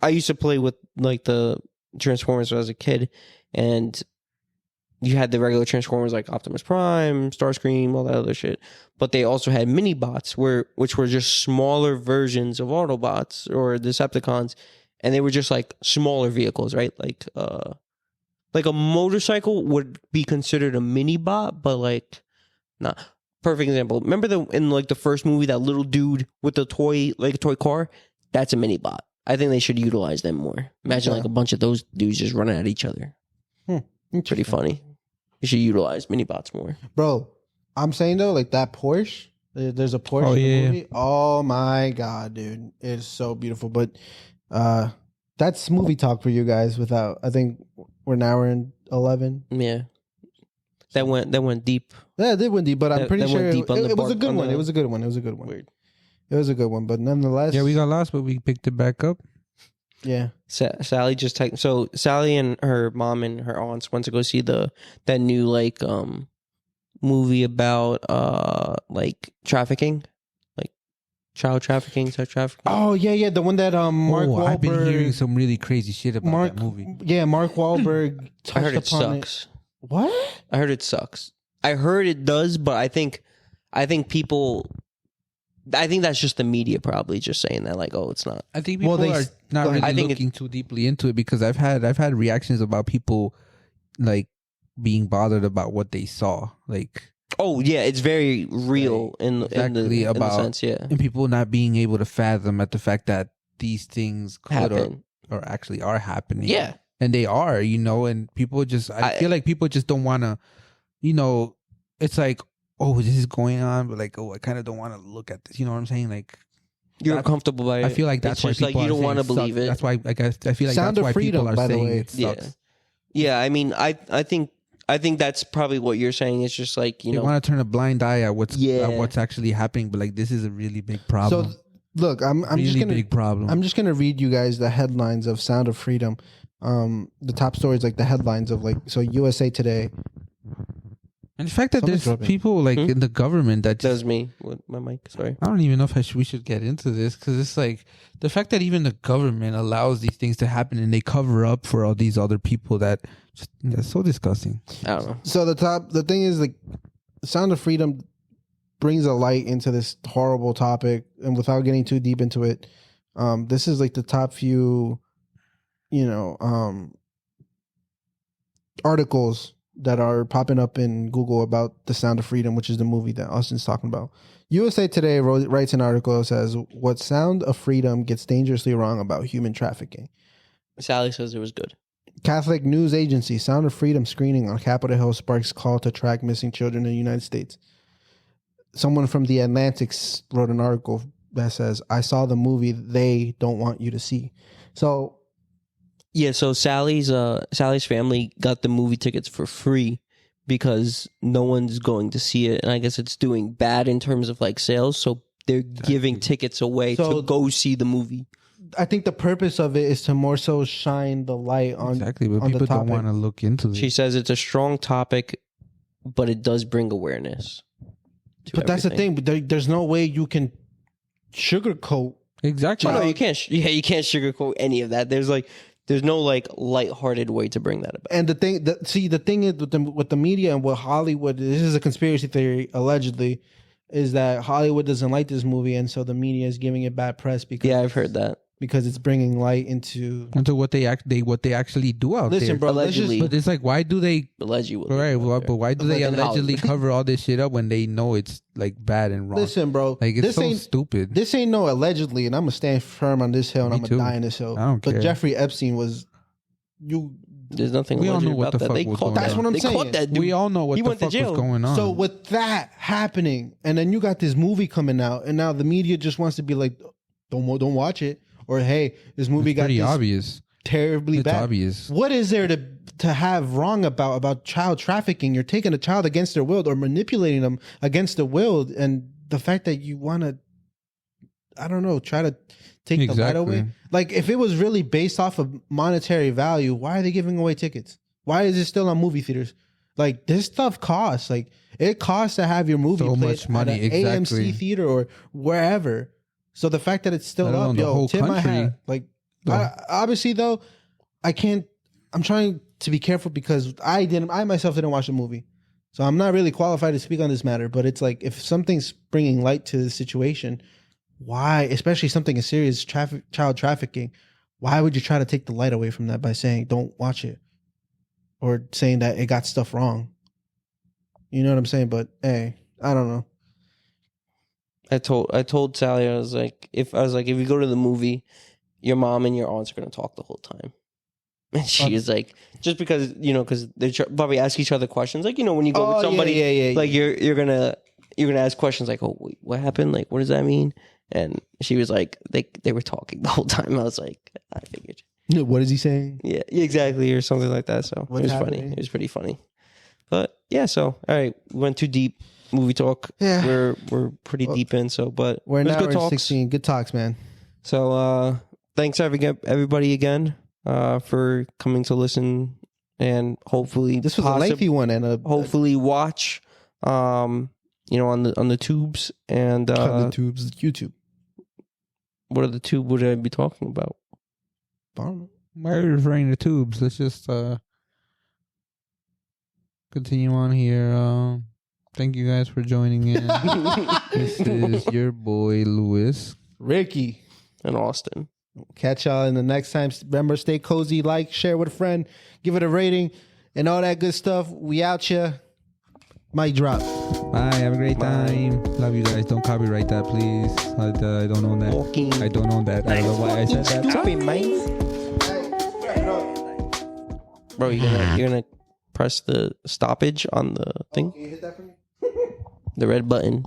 I used to play with like the Transformers when I was a kid, and you had the regular Transformers like Optimus Prime, Starscream, all that other shit. But they also had mini-bots which were just smaller versions of Autobots or Decepticons, and they were just like smaller vehicles, right? Like a motorcycle would be considered a mini bot, but like, not. Perfect example. Remember in like the first movie, that little dude with the toy car? That's a mini bot. I think they should utilize them more. Imagine like a bunch of those dudes just running at each other. Pretty funny. You should utilize mini bots more. Bro, I'm saying though, like that Porsche, there's a Porsche Oh, in the yeah. movie. Oh my God, dude. It's so beautiful. But that's movie talk for you guys I think we're an hour and 11. Yeah. That went deep. Yeah, it did win deep, but I'm That- pretty that went sure deep on it the was a bar- good on one. the- It was a good one. It was a good one. Weird. It was a good one. But nonetheless. Yeah, we got lost, but we picked it back up. Yeah. Sally just so Sally and her mom and her aunts went to go see that new like movie about like trafficking, like child trafficking, sex trafficking. Oh, yeah. The one that Mark Wahlberg. I've been hearing some really crazy shit about that movie. Yeah, Mark Wahlberg touched I heard it upon sucks. What? I heard it sucks. I heard it does, but I think people. I think that's just the media probably just saying that, like, oh, it's not. I think Well, people are not go ahead. really I think looking too deeply into it because I've had reactions about people like being bothered about what they saw, like Oh yeah, it's very real in exactly the about sense, yeah. and people not being able to fathom at the fact that these things could Happen. or actually are happening. Yeah. And they are, and people just I feel like people just don't want to, it's like, oh, this is going on, but like, oh, I kind of don't want to look at this. You know what I'm saying? Like, You're uncomfortable by it. I feel like that's It's why just people like you are don't want to saying believe sucks. it. That's why I feel like Sound that's of why Freedom, people are by the saying way. it sucks. Yeah, I mean, I think that's probably what you're saying. It's just like, you They know, want to turn a blind eye at what's Yeah. actually happening, but like this is a really big problem. So look, I'm really just gonna big problem. I'm just gonna read you guys the headlines of Sound of Freedom. The top stories, like the headlines of like USA Today. and the fact that Something's there's dropping. people like in the government that that just, was me with my mic. Sorry. I don't even know if we should get into this because it's like the fact that even the government allows these things to happen and they cover up for all these other people that's so disgusting. I don't know. So the thing is, like, Sound of Freedom brings a light into this horrible topic, and without getting too deep into it, this is like the top few, articles that are popping up in Google about the Sound of Freedom, which is the movie that Austin's talking about. USA Today writes an article that says, "What Sound of Freedom gets dangerously wrong about human trafficking." Sally says it was good. Catholic news agency Sound of Freedom screening on Capitol Hill sparks call to track missing children in the United States. Someone from The Atlantic wrote an article that says, "I saw the movie they don't want you to see." So, Yeah, so Sally's family got the movie tickets for free because no one's going to see it, and I guess it's doing bad in terms of like sales, so they're giving tickets away So- to go see the movie. I think the purpose of it is to more so shine the light on Exactly, but on the people don't topic. want to look into it. She says it's a strong topic, but it does bring awareness. to But that's the everything. thing. But there's no way you can sugarcoat. Exactly. No, you can't. You can't sugarcoat any of that. There's like There's no like lighthearted way to bring that about. And the thing is with the media and what Hollywood, this is a conspiracy theory allegedly, is that Hollywood doesn't like this movie, and so the media is giving it bad press because Yeah, I've heard that. because it's bringing light into what they actually do out Listen, there. bro, Allegedly. But it's like, why do they? Allegedly. Right, but why do they Like in allegedly Hollywood. cover all this shit up when they know it's like bad and wrong? Listen, bro, like it's this so ain't stupid. this ain't no allegedly, and I'm gonna stand firm on this hill, and Me I'm gonna too. die on this hill. I don't But care. Jeffrey Epstein was you. There's nothing We all alleged know what about the that. fuck They was caught going that. That's what I'm they saying. caught that dude. We all know what He the went to fuck jail. was going on. So with that happening, and then you got this movie coming out, and now the media just wants to be like, don't watch it, or hey, this movie it's got pretty this obvious. terribly It's bad. obvious. What is there to have wrong about child trafficking? You're taking a child against their will or manipulating them against their will, and the fact that you want to, I don't know, try to take the light Exactly. away. Like if it was really based off of monetary value, why are they giving away tickets? Why is it still on movie theaters? Like this stuff costs. Like it costs to have your movie So played much money, at an exactly. AMC theater or wherever. So the fact that it's still Let alone up, the yo, whole tip my country. hat. Like No. obviously though, I can't. I'm trying to be careful because I myself didn't watch the movie, so I'm not really qualified to speak on this matter. But it's like if something's bringing light to the situation, why, especially something as serious as child trafficking, why would you try to take the light away from that by saying don't watch it or saying that it got stuff wrong? You know what I'm saying? But hey, I don't know. I told Sally, I was like, if you go to the movie, your mom and your aunts are gonna talk the whole time. And she is like, just because because they probably ask each other questions, like when you go with somebody, yeah. like you're gonna ask questions like, oh, wait, what happened? Like, what does that mean? And she was like, they were talking the whole time. I was like, I figured. What is he saying? Yeah, exactly, or something like that. So What's it was happening? funny. It was pretty funny. But yeah, so all right, we went too deep. Movie talk. Yeah. We're pretty deep in. So, but We're it was now good in talks. 16. Good talks, man. So thanks everybody again for coming to listen, and hopefully This was a lengthy one and hopefully watch on the tubes and the tubes, YouTube. what are the tube would I be talking about? I don't know. Why are we referring to tubes? Let's just continue on here. Thank you guys for joining in. This is your boy Louis. Ricky. In Austin. Catch y'all in the next time. Remember, stay cozy, like, share with a friend, give it a rating, and all that good stuff. We out here. Mic drop. Bye. Have a great time. Love you guys. Don't copyright that, please. I don't own that. Walking. I don't own that. I don't know why I said that. Stupid, man. Bro, you're gonna press the stoppage on the thing, Can you hit that for me? the red button.